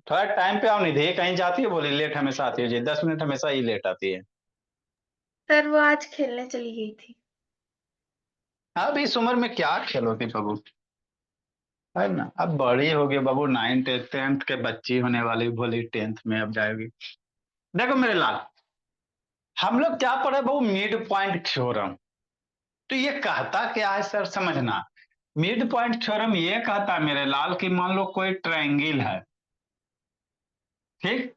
थोड़ा टाइम पे आओ, निधि कहीं जाती है बोली लेट हमेशा आती है जी, 10 मिनट हमेशा ही लेट आती है। सर वो आज खेलने चली गई थी। अब इस उम्र में क्या खेलोगी बाबू, है ना। अब बड़ी हो गई बाबू, 9th 10th के बच्ची होने वाली, बोली 10th में अब जाएगी। देखो मेरे लाल, हम लोग क्या पढ़े बाबू, मिड पॉइंट थ्योरम। तो ये कहता क्या है सर, समझना। मिड पॉइंट थ्योरम ये कहता है मेरे लाल कि मान लो कोई ट्रायंगल है, ठीक।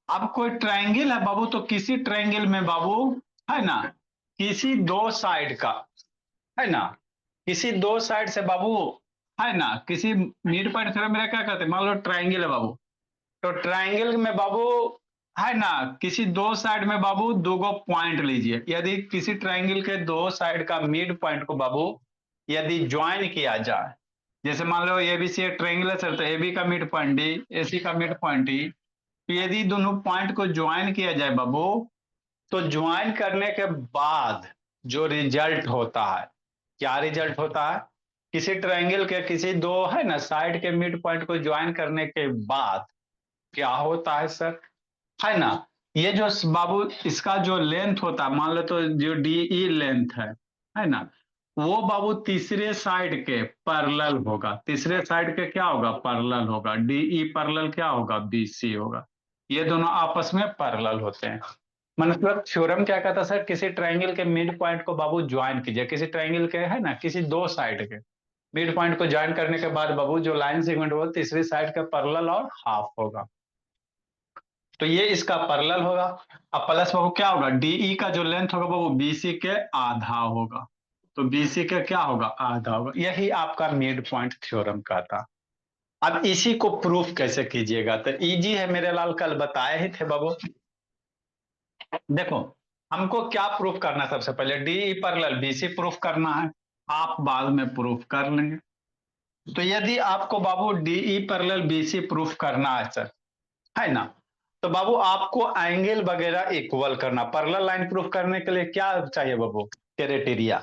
अब कोई ट्रायंगल है बाबू, तो किसी ट्रायंगल में बाबू, है ना, किसी दो साइड का, है ना, किसी दो साइड से बाबू, है ना, किसी मिड पॉइंट थ्योरम मेरा क्या कहते हैं, मान लो ट्रायंगल है बाबू, तो ट्रायंगल में बाबू, है ना, किसी दो साइड में बाबू दो गो पॉइंट लीजिए। यदि किसी ट्रायंगल के दो साइड का मिड पॉइंट को बाबू यदि ज्वाइन किया जाए, जैसे मान लो एबीसी एक ट्रायंगल है सर, तो एबी का मिड पॉइंट डी, एसी का मिड पॉइंट डी, तो यदि दोनों पॉइंट को ज्वाइन किया जाए बाबू, तो ज्वाइन करने के बाद जो रिजल्ट होता है, क्या रिजल्ट होता है, किसी ट्रायंगल के किसी दो, है ना, साइड के मिड पॉइंट को ज्वाइन करने के बाद क्या होता है सर, है ना, ये जो बाबू इसका जो लेंथ होता है, मान लो तो जो डी ई लेंथ है ना, वो बाबू तीसरे साइड के पैरेलल होगा, तीसरे साइड के क्या होगा, पैरेलल होगा, डी ई पैरेलल क्या होगा, बी सी होगा। ये दोनों आपस में पैरेलल होते हैं। मतलब थ्योरम क्या कहता है सर, किसी ट्रायंगल के मिड पॉइंट को बाबू ज्वाइन कीजिए, किसी ट्रायंगल के, है ना, किसी दो साइड के मिड पॉइंट को ज्वाइन करने के बाद बाबू जो लाइन सेगमेंट होगा तीसरी साइड का पैरेलल और हाफ होगा। तो ये इसका पैरेलल होगा। अब प्लस बाबू क्या होगा, डीई का जो लेंथ होगा बाबू बीसी के आधा होगा, तो बीसी का क्या होगा, आधा होगा। यही आपका मिड पॉइंट थ्योरम का था। अब इसी को प्रूफ कैसे कीजिएगा, तो इजी है मेरे लाल, कल बताए ही थे बाबू। देखो, हमको क्या प्रूफ करना है, सबसे पहले डीई पैरेलल बीसी प्रूफ करना है, आप बाद में प्रूफ कर लेंगे। तो यदि आपको बाबू डीई पैरेलल बीसी प्रूफ करना है सर, है ना, तो बाबू आपको एंगल वगैरह इक्वल करना, पैरेलल लाइन प्रूफ करने के लिए क्या चाहिए बाबू, क्राइटेरिया,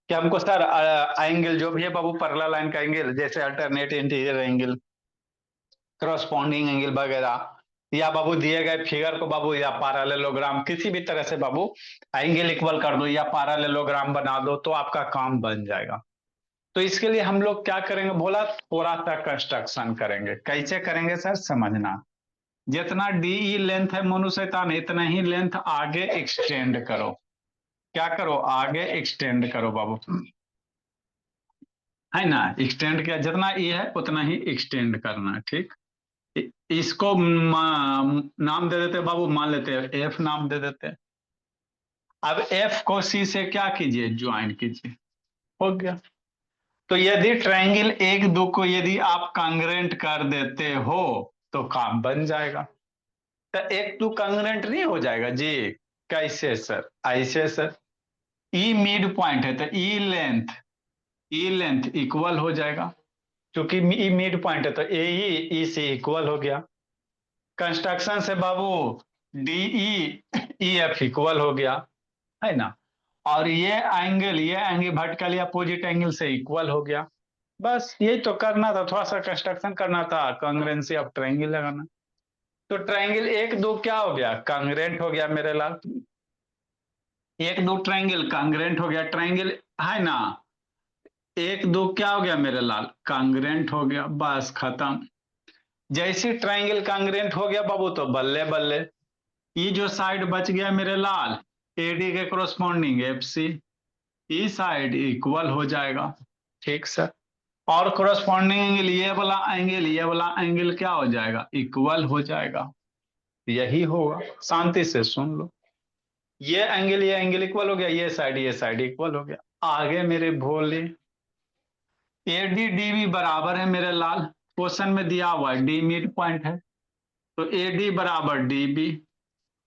कि हमको सर एंगल जो भी है बाबू पैरेलल लाइन का एंगल, जैसे alternate interior angle, corresponding angle वगैरह, या बाबू दिए गए फिगर को बाबू या पैरेललोग्राम किसी भी तरह से बाबू एंगल इक्वल कर दो या पैरेललोग्राम बना दो, तो आपका काम बन जाएगा। तो इसके लिए हम लोग क्या करेंगे बोला, थोड़ा सा कंस्ट्रक्शन करेंगे। कैसे करेंगे सर, समझना। जितना डी लेंथ है मोनू शैतान, इतना ही लेंथ आगे एक्सटेंड करो। क्या करो, आगे एक्सटेंड करो बाबू, है ना, एक्सटेंड किया, जितना ई है उतना ही एक्सटेंड करना है, ठीक। इसको नाम दे देते बाबू, मान लेते हैं एफ नाम दे देते हैं। अब एफ को सी से क्या कीजिए, ज्वाइन कीजिए, हो गया। तो यदि ट्रायंगल एक दो को यदि आप कांग्रेंट कर देते हो तो काम बन जाएगा। तो एक टू कांग्रेंट नहीं हो जाएगा जी, कैसे सर, ऐसे सर, ई मिड पॉइंट है तो ई लेंथ इक्वल हो जाएगा, क्योंकि ई मिड पॉइंट है तो ए ई से इक्वल हो गया। कंस्ट्रक्शन से बाबू डी ई एफ इक्वल हो गया, है ना, और ये एंगल वर्टिकली अपोजिट एंगल से इक्वल हो गया। बस यही तो करना था, थोड़ा सा कंस्ट्रक्शन करना था, कांग्रेंसी ऑफ ट्रायंगल लगाना। तो ट्रायंगल एक दो क्या हो गया, कांग्रेंट हो गया मेरे लाल, एक दो ट्रायंगल कांग्रेंट हो गया, ट्रायंगल, है ना, एक दो क्या हो गया मेरे लाल, कांग्रेंट हो गया, बस खत्म। जैसे ट्रायंगल कांग्रेंट हो गया बाबू, तो बल्ले बल्ले ये जो साइड बच गया मेरे लाल, एडी के कोरोस्पॉन्डिंग एफ सी, ई साइड इक्वल हो जाएगा, ठीक सर। और कोरोस्पॉन्डिंग एंगल ये वाला एंगल क्या हो जाएगा, इक्वल हो जाएगा। यही होगा, शांति से सुन लो। ये एंगल इक्वल हो गया, ये साइड इक्वल हो गया। आगे मेरे भोले, एडी डीबी बराबर है मेरे लाल, क्वेश्चन में दिया हुआ है डी मिड पॉइंट है, तो एडी बराबर डीबी,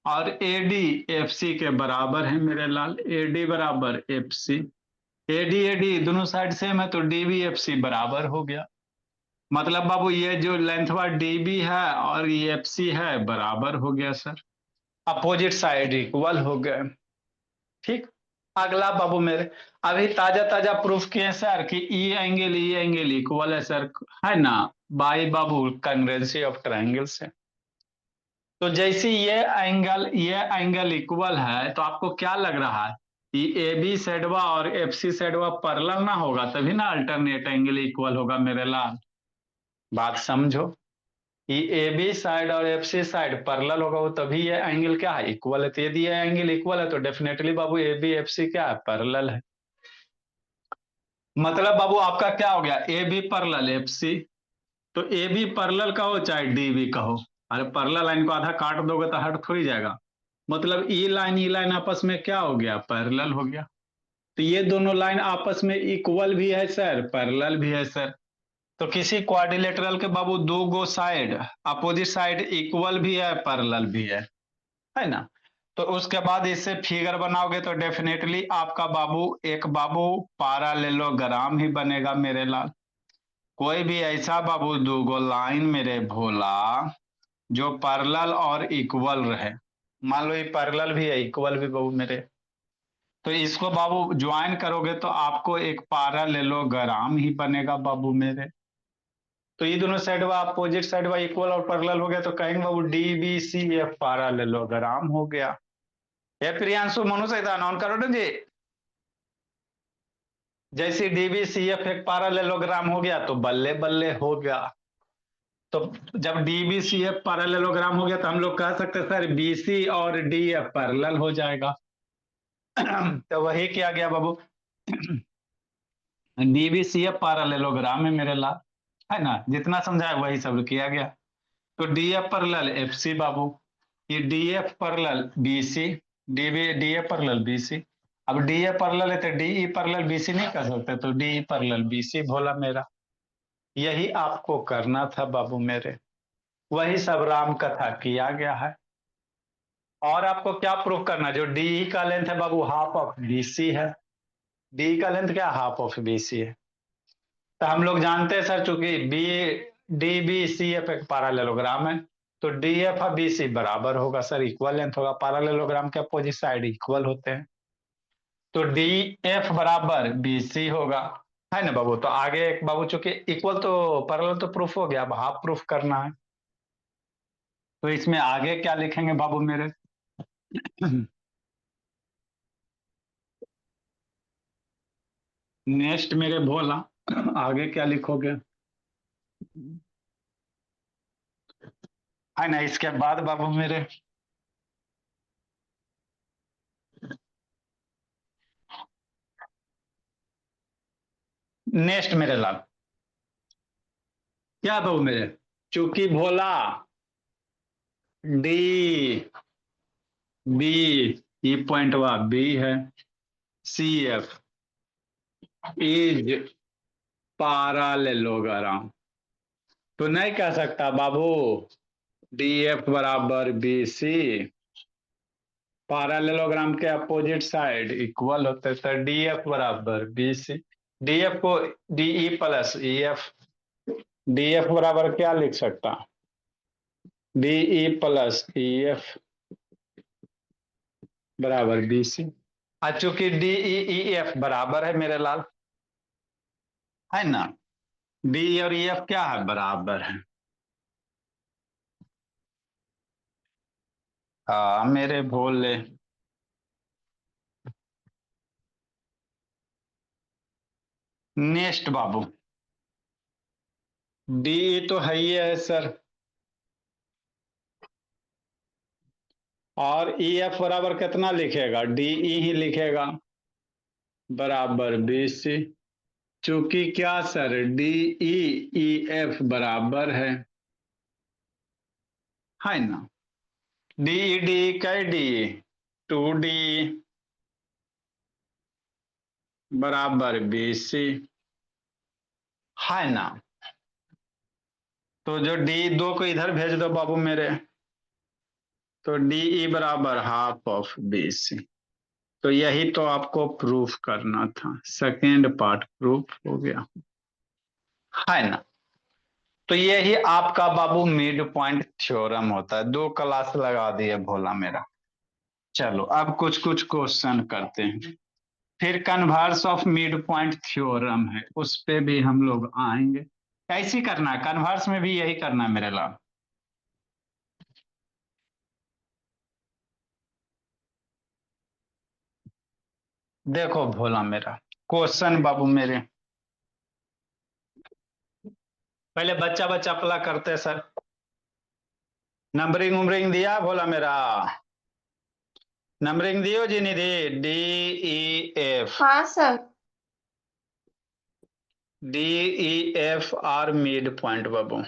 और एडी एफ सी के बराबर है मेरे लाल, एडी बराबर एफ सी, एडी एडी दोनों साइड सेम है तो डीबी एफ सी बराबर हो गया। मतलब बाबू ये जो लेंथ वा डीबी है और ये एफ सी है बराबर हो गया सर, अपोजिट साइड इक्वल हो गए, ठीक। अगला बाबू मेरे, अभी ताजा ताजा प्रूफ किए सर कि ई एंगल इक्वल है सर, है ना, बाई बाबू कांग्रेंसी ऑफ ट्रायंगल से। तो जैसे ये एंगल इक्वल है, तो आपको क्या लग रहा है कि ए बी सेडवा और एफ सी सेडवा पैरेलल ना होगा, तभी ना अल्टरनेट एंगल इक्वल होगा मेरे लाल। बात समझो कि ए बी साइड और एफ सी साइड पैरेलल होगा, वो तभी ये एंगल क्या है, इक्वल है। तो यदि ये एंगल इक्वल है तो डेफिनेटली बाबू ए बी एफ सी क्या है, पैरेलल है। मतलब बाबू आपका क्या हो गया, A B parallel F C. तो ए बी पैरेलल कहो चाहे डी बी कहो, अरे पैरेलल लाइन को आधा काट दोगे तो हट थोड़ी जाएगा। मतलब ई लाइन आपस में क्या हो गया, पैरेलल हो गया। तो ये दोनों लाइन आपस में इक्वल भी है सर, पैरेलल भी है सर। तो किसी क्वाड्रिलेटरल के बाबू दो गो साइड, अपोजिट साइड इक्वल भी है, पैरेलल भी है ना। तो उसके बाद इससे फिगर बनाओगे तो डेफिनेटली आपका बाबू एक बाबू पैरेललोग्राम ही बनेगा मेरे लाल। कोई भी ऐसा बाबू दो गो लाइन मेरे भोला जो पैरेलल और इक्वल रहे, मान लो ये पैरेलल भी है इक्वल भी बाबू मेरे, तो इसको बाबू ज्वाइन करोगे तो आपको एक पैरेललोग्राम ही बनेगा बाबू मेरे। तो ये दोनों साइड व अपोजिट साइड व इक्वल और पैरेलल हो गया, तो कहेंगे बाबू D B C F parallelogram हो गया। ये प्रियांशु मनु सहित ऑन करो ना जी। जैसे डीबीसीएफ एक पैरेललोग्राम हो गया तो बल्ले बल्ले हो गया। तो जब डीबीसीएफ पैरेललोग्राम हो गया तो हम लोग कह सकते हैं सर बीसी और डीएफ पैरेलल हो जाएगा। तो वही किया गया बाबू, डीबीसीएफ पैरेललोग्राम है मेरे लाल, है ना, जितना समझाया वही सब किया गया। तो डीएफ पैरेलल एफ सी बाबू, ये DF parallel BC, DF parallel BC. अब डीएफ पैरेलल है तो डीई पैरेलल बीसी नहीं कर सकते, तो डीई पैरेलल बीसी भोला मेरा। यही आपको करना था बाबू मेरे, वही सब राम कथा किया गया है। और आपको क्या प्रूफ करना, जो डीई का लेंथ है बाबू हाफ ऑफ बीसी है। डीई का लेंथ क्या, हाफ ऑफ बीसी है। तो हम लोग जानते हैं सर, चूंकि B D B C F एक पैरेललोग्राम है, तो डी एफ और बी सी बराबर होगा सर, इक्वल लेंथ होगा। पैरेललोग्राम के अपोजिट साइड इक्वल होते हैं, तो डी एफ बराबर बी सी होगा, है ना बाबू। तो आगे एक बाबू चूंकि इक्वल तो पैरेलल तो प्रूफ हो गया, अब हाफ प्रूफ करना है। तो इसमें आगे क्या लिखेंगे बाबू मेरे, नेक्स्ट मेरे भोला आगे क्या लिखोगे, है ना। इसके बाद बाबू मेरे नेक्स्ट मेरे लाल क्या बाबू मेरे, चूंकि भोला डी बी, ये पॉइंट वा बी है, सी एफ इज पैरेललोग्राम, तो नहीं कह सकता बाबू डी एफ बराबर बी सी, पैरेललोग्राम के अपोजिट साइड इक्वल होते, तो डी एफ बराबर बी सी। डी एफ को DE plus E F, D F बराबर क्या लिख सकता, डीई प्लस ई एफ बराबर बी सी। चूंकि डीई ई एफ बराबर है मेरे लाल, है ना, डी और ई एफ क्या है, बराबर है। हाँ मेरे भोले, नेक्स्ट बाबू डी तो है ही है सर, और ई एफ बराबर कितना लिखेगा, डीई ही लिखेगा, बराबर बी सी। चूंकि क्या सर डीई ई एफ बराबर है ना, डीई डी कै डी, टू डी बराबर बी सी, है ना। तो जो डी दो को इधर भेज दो बाबू मेरे, तो डीई बराबर हाफ ऑफ बी सी। तो यही तो आपको प्रूफ करना था, सेकेंड पार्ट प्रूफ हो गया, है ना। तो यही आपका बाबू मिड पॉइंट थ्योरम होता है, दो क्लास लगा दिए भोला मेरा। चलो अब कुछ कुछ क्वेश्चन करते हैं, फिर converse of mid point theorem है, उस पे भी हम लोग आएंगे। कैसी करना है, कन्वर्स में भी यही करना है मेरे लाल। देखो भोला मेरा क्वेश्चन बाबू मेरे, पहले बच्चा बच्चा पला करते सर। नंबरिंग उमरिंग दिया भोला मेरा, नंबरिंग दियो जी निधि, DEF। हाँ sir. DEF are mid point बाबू।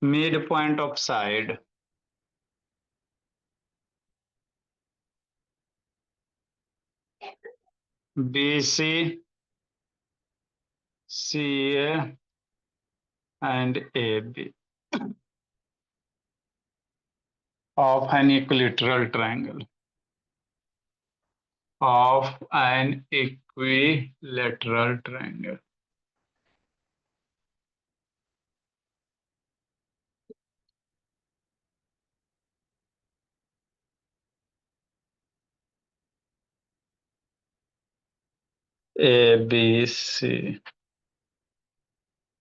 Mid point of side BC, CA and AB of an equilateral triangle, of an equilateral triangle. ABC.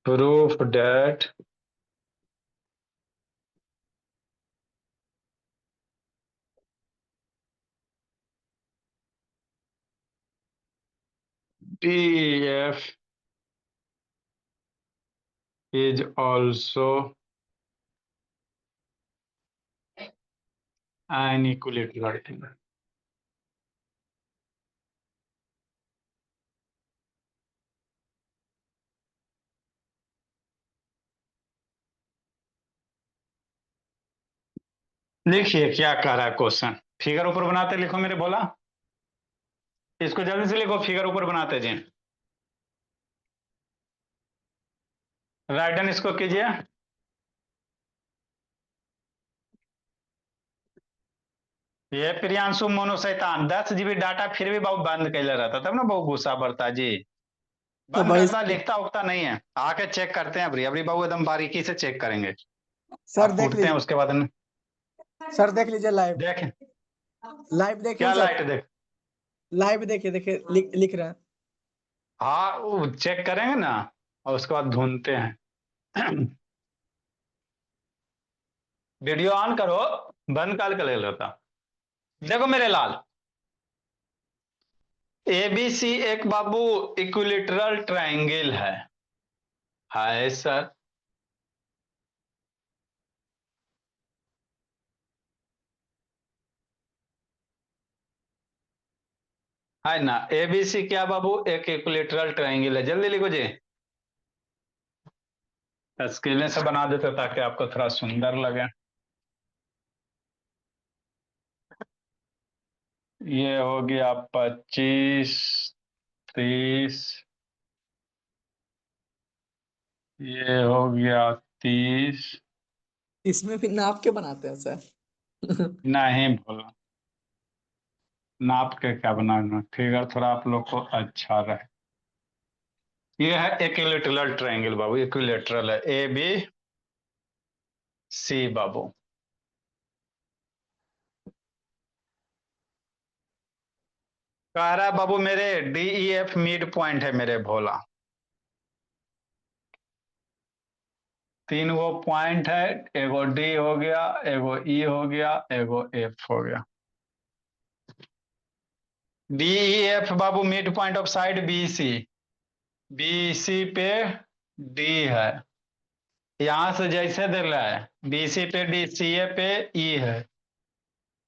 Proof that DEF is also an equilateral triangle. लिखिए क्या कह रहा है question, figure ऊपर बनाते लिखो मेरे बोला, इसको जल्दी से लिखो, फिगर ऊपर बनाते जी। राइट डन इसको कीजिए। ये प्रियांशु मोनो शैतान 10 GB डाटा फिर भी बहुत बंद कैले रहता, तब ना बहुत गुस्सा बढ़ता जी। तो बंद भाई करता, लिखता उखता नहीं है, आके चेक करते हैं अबरी अबरी बाबू, एकदम बारीकी से चेक करेंगे। सर अब देख उठते हैं लीजिए, उसके बाद सर देख लीजिए लाइव, देखें लाइव देखिए क्या सर, लाइट देख। लाइव देखिए, देखिए लिख रहे हैं। हाँ वो चेक करेंगे ना, और उसके बाद ढूंढते हैं। वीडियो ऑन करो, बंद काल कर लेता। देखो मेरे लाल, ABC एक बाबू इक्विलेटरल ट्रायंगल है सर। है ना, ABC क्या बाबू, एक इक्विलेटरल ट्रायंगल है। जल्दी लिखो जी, स्केल से बना देते ताकि आपको थोड़ा सुंदर लगे। ये हो गया 25, 30, ये हो गया 30। इसमें भी नाप के बनाते हैं सर। नहीं भूला, नाप के क्या बनाना, फिगर थोड़ा आप लोग को अच्छा रहे। ये है इक्विलेटरल ट्रायंगल बाबू, इक्विलेटरल है ABC बाबू। कह रहा है बाबू मेरे DEF मिड पॉइंट है मेरे भोला। 3 गो पॉइंट है, एगो D हो गया, एगो E हो गया, एगो F हो गया। DEF Babu mid point of side BC, BC पे D है, यहां से जैसे दे रहा है BC पे D, CA पे E है,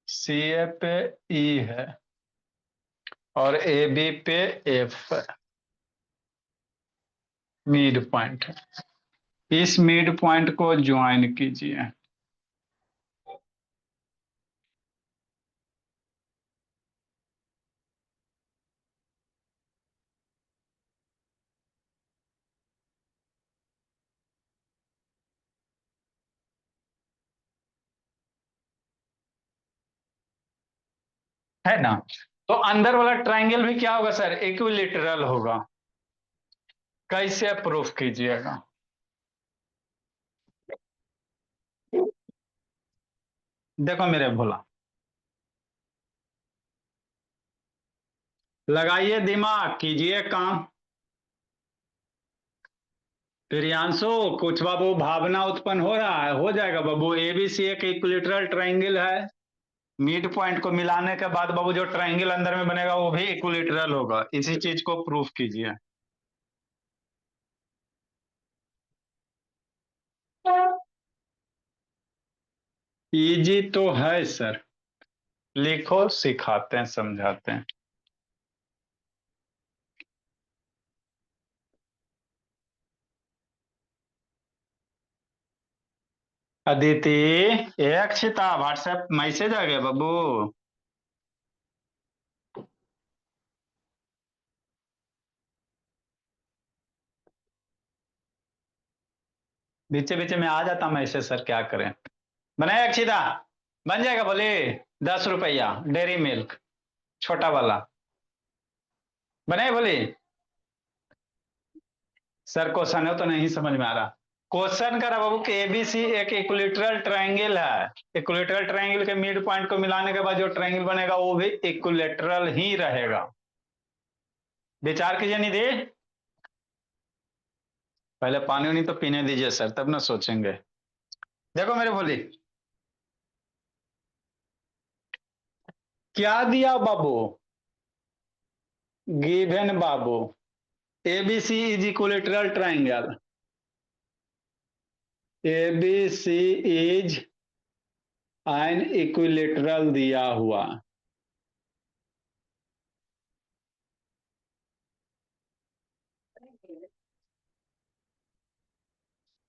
CA पे E है, और AB पे F है, मिड पॉइंट है। इस मिड पॉइंट को ज्वाइन कीजिए। है ना, तो अंदर वाला ट्रायंगल भी क्या होगा सर, इक्विलेटरल होगा। कैसे प्रूफ कीजिएगा, देखो मेरे भोला, लगाइए दिमाग, कीजिए काम। प्रियांशु कुछ बाबू भावना उत्पन्न हो रहा है, हो जाएगा बाबू। ABC एक इक्विलेटरल ट्रायंगल है, मिड पॉइंट को मिलाने के बाद बाबू जो ट्रायंगल अंदर में बनेगा वो भी इक्विलेटरल होगा। इसी चीज को प्रूफ कीजिए। इजी तो है सर, लिखो, सिखाते हैं, समझाते हैं। अदिति, ए अक्षिता, व्हाट्सएप मैसेज आ गया बाबू। बीचे बीचे में आ जाता मैसेज, सर क्या करें। बनाए अक्षिता? बन जाएगा बोले। 10 रुपया डेयरी मिल्क छोटा वाला बनाए बोले। सर क्वेश्चन है तो नहीं समझ में आ रहा। क्वेश्चन करा बाबू कि एबीसी एक इक्विलेटरल ट्रायंगल है। इक्विलेटरल ट्रायंगल के मिड पॉइंट को मिलाने के बाद जो ट्रायंगल बनेगा वो भी इक्विलेटरल ही रहेगा। विचार कीजिए निधि। पहले पानी नहीं तो पीने दीजिए सर, तब ना सोचेंगे। देखो मेरे भोली, क्या दिया बाबू? गिवन बाबू ABC is equilateral triangle. ABC is an equilateral दिया हुआ।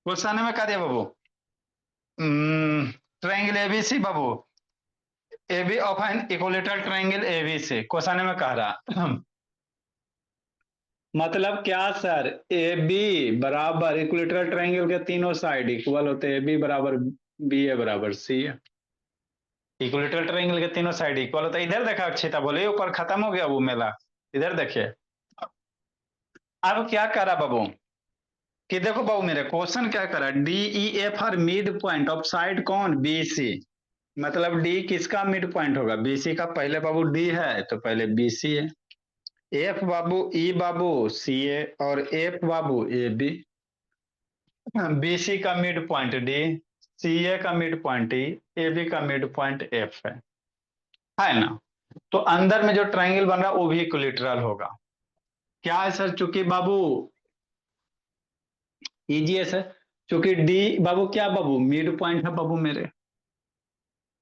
क्वेश्चन में क्या दिया बाबू? ट्रायंगल एबीसी बाबू, AB of an equilateral triangle ABC question में कह रहा। मतलब क्या सर? ए बी बराबर इक्विलेटरल ट्रायंगल के तीनों साइड इक्वल होते हैं। ए बी बराबर बी, ए बराबर सी है। इक्विलेटरल ट्रायंगल के तीनों साइड इक्वल होता है। इधर देखा अक्षिता, बोले ऊपर खत्म हो गया वो मेला। इधर देखिए, अब क्या करा बाबू कि देखो बाबू मेरे क्वेश्चन क्या करा, D E F are mid point of side कौन? B C. मतलब डी किसका मिड पॉइंट होगा? बी सी का। पहले बाबू डी है तो पहले बी सी है। F Babu, E Babu C A, और एफ बाबू ए बी। बीसी का mid point D, C A का mid point E, A B का मिड पॉइंट एफ है ना? तो अंदर में जो ट्रायंगल बन रहा है वो भी इक्विलेटरल होगा। क्या है सर? चूंकि बाबू इजी है सर, चूंकि डी बाबू क्या बाबू मिड पॉइंट है बाबू मेरे।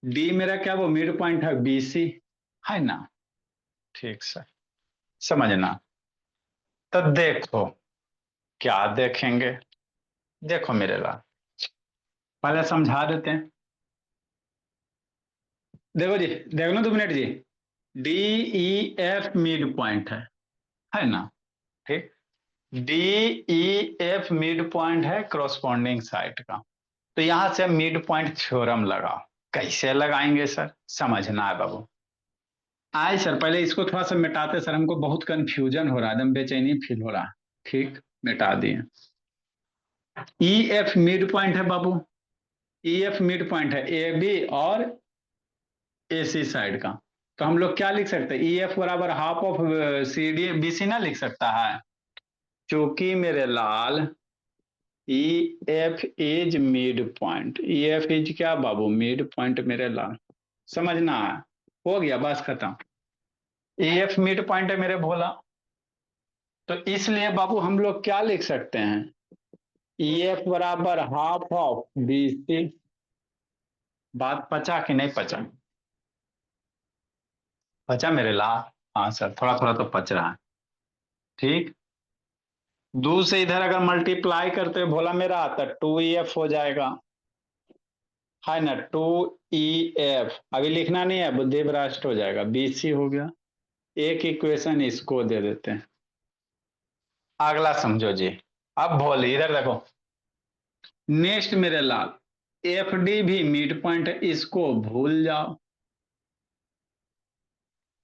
डी मेरा क्या वो मिड पॉइंट है बीसी, है ना? ठीक सर, समझना। तो देखो क्या देखेंगे, देखो मेरे लाल, पहले समझा देते हैं। देखो जी, देखो ना 2 मिनट जी। D E F mid point है ना? ठीक। D E F mid point है क्रॉसपॉन्डिंग साइड का। तो यहां से मिड पॉइंट थ्योरम लगाओ। कैसे लगाएंगे सर? समझना है बाबू। आए सर, पहले इसको थोड़ा सा मिटाते सर, हमको बहुत कंफ्यूजन हो रहा है, एकदम बेचैनी फील हो रहा है। ठीक, मिटा दिए। ई एफ मिड पॉइंट है बाबू। ई एफ मिड पॉइंट है ए बी और ए सी साइड का। तो हम लोग क्या लिख सकते हैं? ई एफ बराबर half of C D B C ना लिख सकता है? चूंकि मेरे लाल E F is mid point, E F is क्या बाबू? मिड पॉइंट मेरे लाल। समझना है, हो गया बस खत्म। ई एफ मिड पॉइंट है मेरे भोला। तो इसलिए बाबू हम लोग क्या लिख सकते हैं? ई एफ बराबर हाफ ऑफ बी सी। बात पचा कि नहीं पचा? पचा मेरे लाल? हाँ सर, थोड़ा थोड़ा तो पच रहा है। ठीक। 2 से इधर अगर मल्टीप्लाई करते हो भोला मेरा तो 2EF हो जाएगा, है ना? 2EF अभी लिखना नहीं है, बुद्धि भ्रष्ट हो जाएगा। BC हो गया। एक इक्वेशन इसको दे देते हैं। अगला समझो जी। अब भोले इधर देखो, नेक्स्ट मेरे लाल FD भी मिड पॉइंट है, इसको भूल जाओ,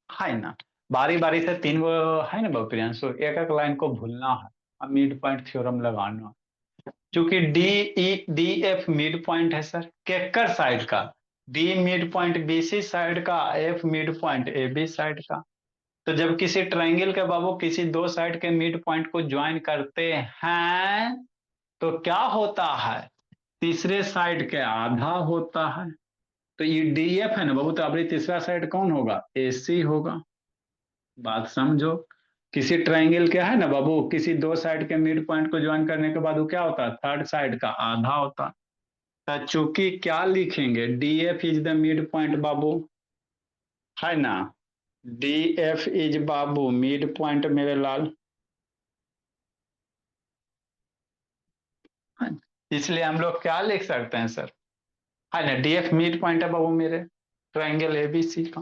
है ना? बारी बारी से 3 वो है ना बाबू प्रियांशु, एक एक लाइन को भूलना है, अब मिड पॉइंट थ्योरम लगाना। चूंकि डी एफ मिड पॉइंट है सर, केकर साइड का? D mid point BC side का, F mid point A B side का। तो जब किसी ट्रायंगल के बाबू किसी 2 साइड के मिड पॉइंट को ज्वाइन करते हैं तो क्या होता है? तीसरे साइड के आधा होता है। तो ये डी एफ है ना बाबू, तो अभी तीसरा साइड कौन होगा, ए सी होगा। बात समझो, किसी ट्रायंगल क्या है ना बाबू, किसी दो साइड के मिड पॉइंट को ज्वाइन करने के बाद वो क्या होता है, थर्ड साइड का आधा होता है। तो चूंकि क्या लिखेंगे, D F is the mid point बाबू, है ना, डी एफ इज बाबू मिड पॉइंट मेरे लाल, इसलिए हम लोग क्या लिख सकते हैं सर, है ना, डी एफ मिड पॉइंट है बाबू मेरे ट्रायंगल एबीसी का।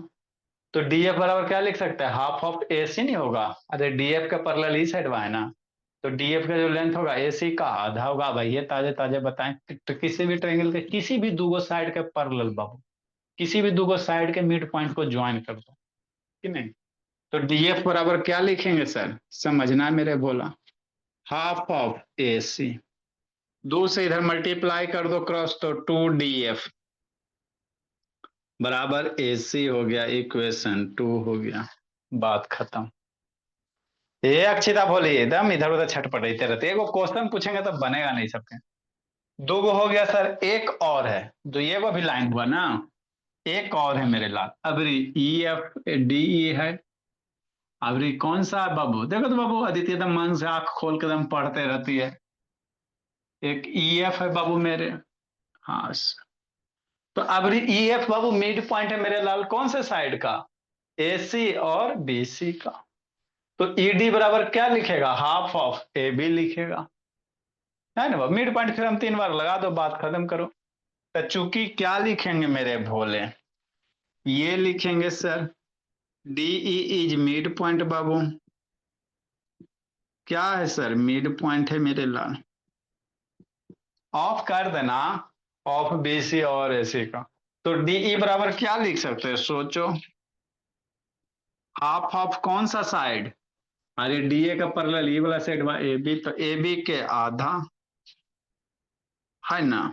तो डी एफ बराबर क्या लिख सकते हैं, हाफ ऑफ ए सी नहीं होगा, अरे डी एफ का पैरेलल ई साइड है ना, तो डी एफ का जो लेंथ होगा ए सी का आधा होगा। भाई ये ताजे ताजे बताएं, तो किसी भी ट्रायंगल के किसी भी दो साइड के पैरेलल बाबू, किसी भी दो साइड के मिड पॉइंट को ज्वाइन कर दो कि नहीं। तो डी एफ बराबर क्या लिखेंगे सर, समझना मेरे बोला, हाफ ऑफ ए सी, दो से इधर मल्टीप्लाई कर दो क्रॉस, तो टू डी एफ बराबर ए सी हो गया, इक्वेशन 2 हो गया, बात खत्म। ये अक्षिता बोली एकदम इधर उधर छटपटाते रहते, एगो क्वेश्चन पूछेंगे तो बनेगा नहीं सबके। दो गो हो गया सर, एक और है, जो ये वो भी लाइन हुआ ना, एक और है मेरे लाल, अब ई एफ डी ई है। अब कौन सा है बाबू, देखो तो बाबू अदिति एकदम मन से आंख खोल के एकदम पढ़ते रहती है। एक ई एफ है बाबू मेरे, हाँ तो अब ई एफ बाबू मिड पॉइंट है मेरे लाल, कौन से साइड का, ए सी और बी सी का। तो ई डी बराबर क्या लिखेगा, हाफ ऑफ ए बी लिखेगा, है ना। मिड पॉइंट फिर हम 3 बार लगा दो, बात खत्म करो। तो चूंकि क्या लिखेंगे मेरे भोले, ये लिखेंगे sir, DE is mid point बाबू, क्या है सर, मिड पॉइंट है मेरे लाल, ऑफ कर देना, ऑफ बीसी और एसी का। तो डीई बराबर क्या लिख सकते हैं, सोचो, हाफ ऑफ कौन सा साइड, अरे डीए का पैरेलल ये वाला साइड ए बी, तो ए बी के आधा, है ना।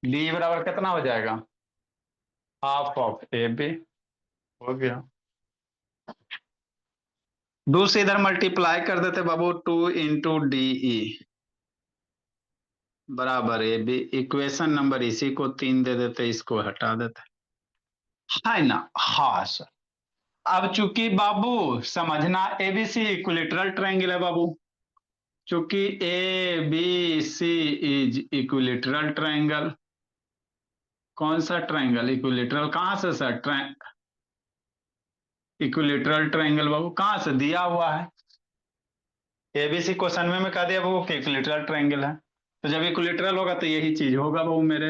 डी बराबर कितना हो जाएगा, हाफ ऑफ ए बी, हो गया। दो से इधर मल्टीप्लाई कर देते बाबू, 2 × DE बराबर ए बी, इक्वेशन नंबर इसी को 3 दे देते, इसको हटा देते, है ना। हाँ सर, अब चूंकि बाबू समझना एबीसी इक्विलेटरल ट्रायंगल है बाबू, चूंकि A B C is equilateral triangle, कौन सा ट्रायंगल, इक्विलेटरल कहां से सर, इक्विलेटरल ट्रायंगल बाबू कहां से दिया हुआ है, एबीसी क्वेश्चन में कह दिया बाबू कि इक्विलेटरल ट्रायंगल है, तो जब इक्विलेटरल होगा तो यही चीज होगा बाबू मेरे,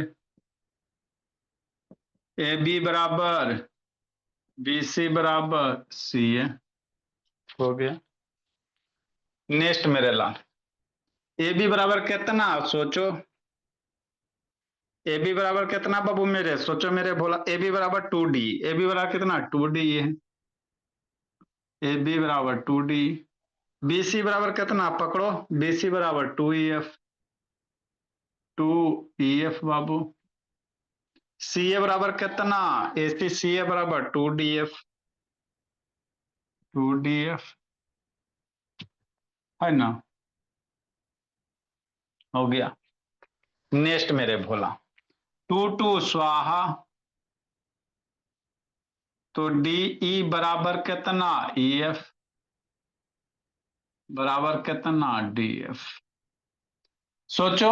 ए बी बराबर बी सी बराबर सी ए, हो गया। नेक्स्ट मेरे लाल, ए बी बराबर कितना सोचो, ए बी बराबर कितना बाबू मेरे, सोचो मेरे भोला, ए बी बराबर 2D, ए बी बराबर कितना 2D है, ए बी बराबर 2D, बी सी बराबर कितना पकड़ो, बी सी बराबर 2EF, 2EF बाबू, सी ए बराबर कितना, ए सी सी ए बराबर 2DF, 2DF, है ना, हो गया। नेक्स्ट मेरे भोला, 2 स्वाहा, तो DE बराबर कितना, EF बराबर कितना, DF, सोचो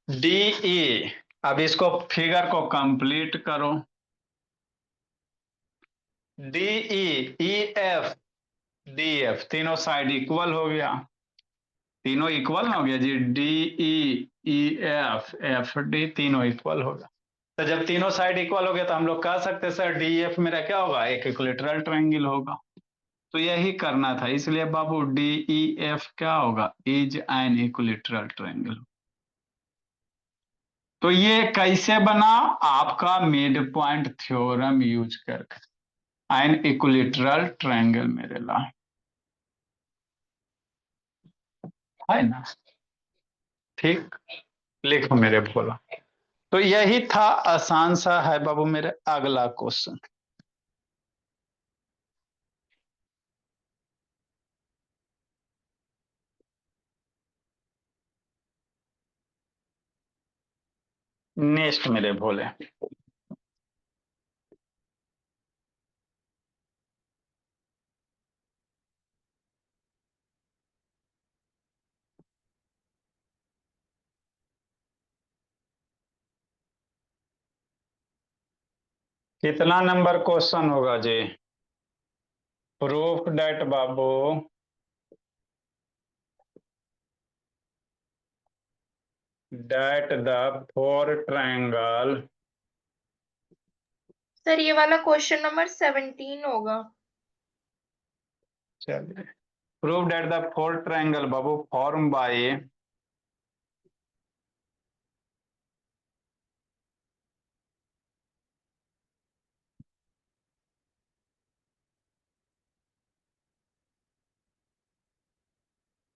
DE, अब इसको फिगर को कंप्लीट करो, DE EF DF तीनों साइड इक्वल हो गया, तीनों इक्वल हो गया जी, DE EF FD तीनों इक्वल हो गया। तो जब तीनों साइड इक्वल हो गया तो हम लोग कह सकते हैं सर DF मेरा क्या होगा, एक इक्विलेटरल ट्रायंगल होगा। तो यही करना था, इसलिए बाबू DEF क्या होगा, इज एन इक्विलेटरल ट्रायंगल। तो ये कैसे बना, आपका मिड पॉइंट थ्योरम यूज करके, एन इक्विलेटरल ट्रायंगल मेरे ला, है ना, ठीक, लिखो मेरे भोला। तो यही था, आसान सा है बाबू मेरे, अगला क्वेश्चन। नेक्स्ट मेरे भोले। कितना नंबर क्वेश्चन होगा जी? प्रूफ डेट बाबू that the four triangle sir ये वाला क्वेश्चन नंबर 17 होगा। चलिए prove that the four triangle बाबू form by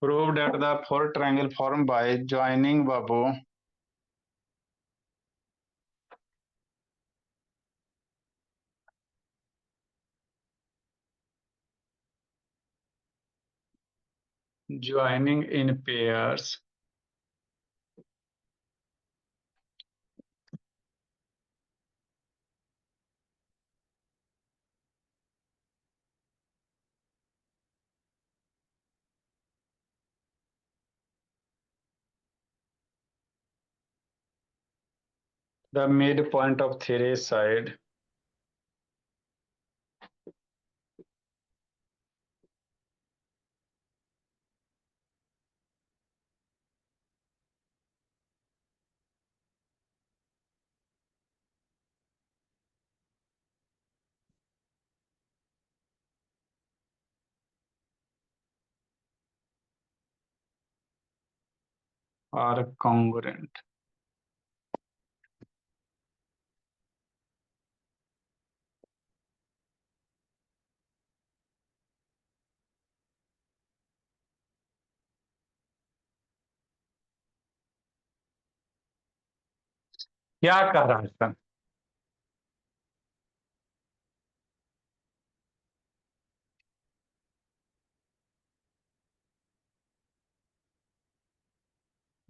prove that the four triangle form by joining बाबू joining in pairs the midpoint of three side are congruent। क्या कह रहा है सर?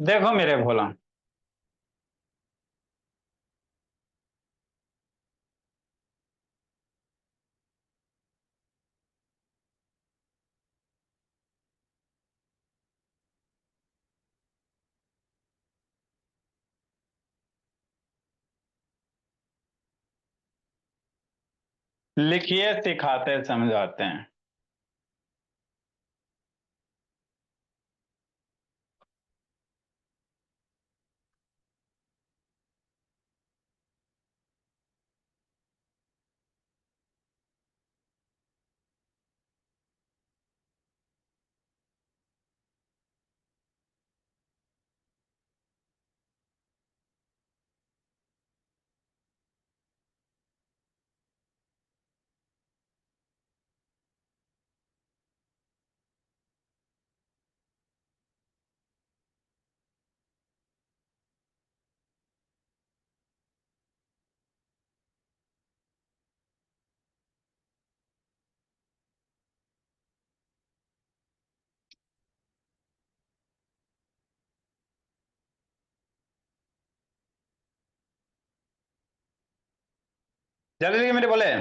देखो मेरे भोला, लिखिए सिखाते समझाते हैं। जल्दी लिखिए मेरे भोले।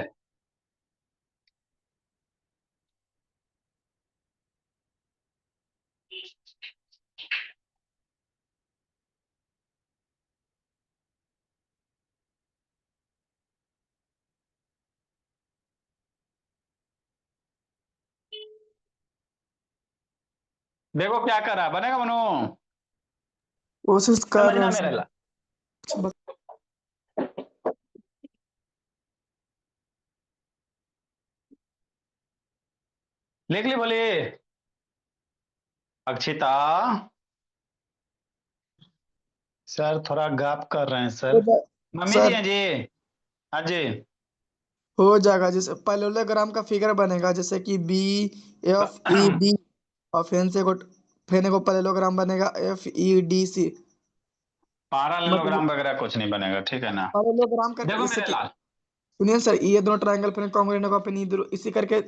देखो क्या कर रहा है, बनेगा मनु? कोशिश कर रहे समझना हैं मेरे सर। ला। लिख ली बोली अक्षिता। सर थोड़ा गैप कर रहे हैं हो सर। जा- मम्मी जी सर हैं जी। हाँ जी। हो जाएगा, जैसे पैरेललोग्राम का फिगर बनेगा, जैसे कि BFED, और फिर को पैरेललोग्राम बनेगा FEDC। मतलब पैरेललोग्राम वगैरह कुछ नहीं बनेगा, ठीक है ना? पैरेललोग्राम का देखो जैसे मेरे कि लाल, सुनिए सर, ये दोनों ट्रायंगल फिर कॉन्ग्रुएंट होगा, फिर इधर इसी करके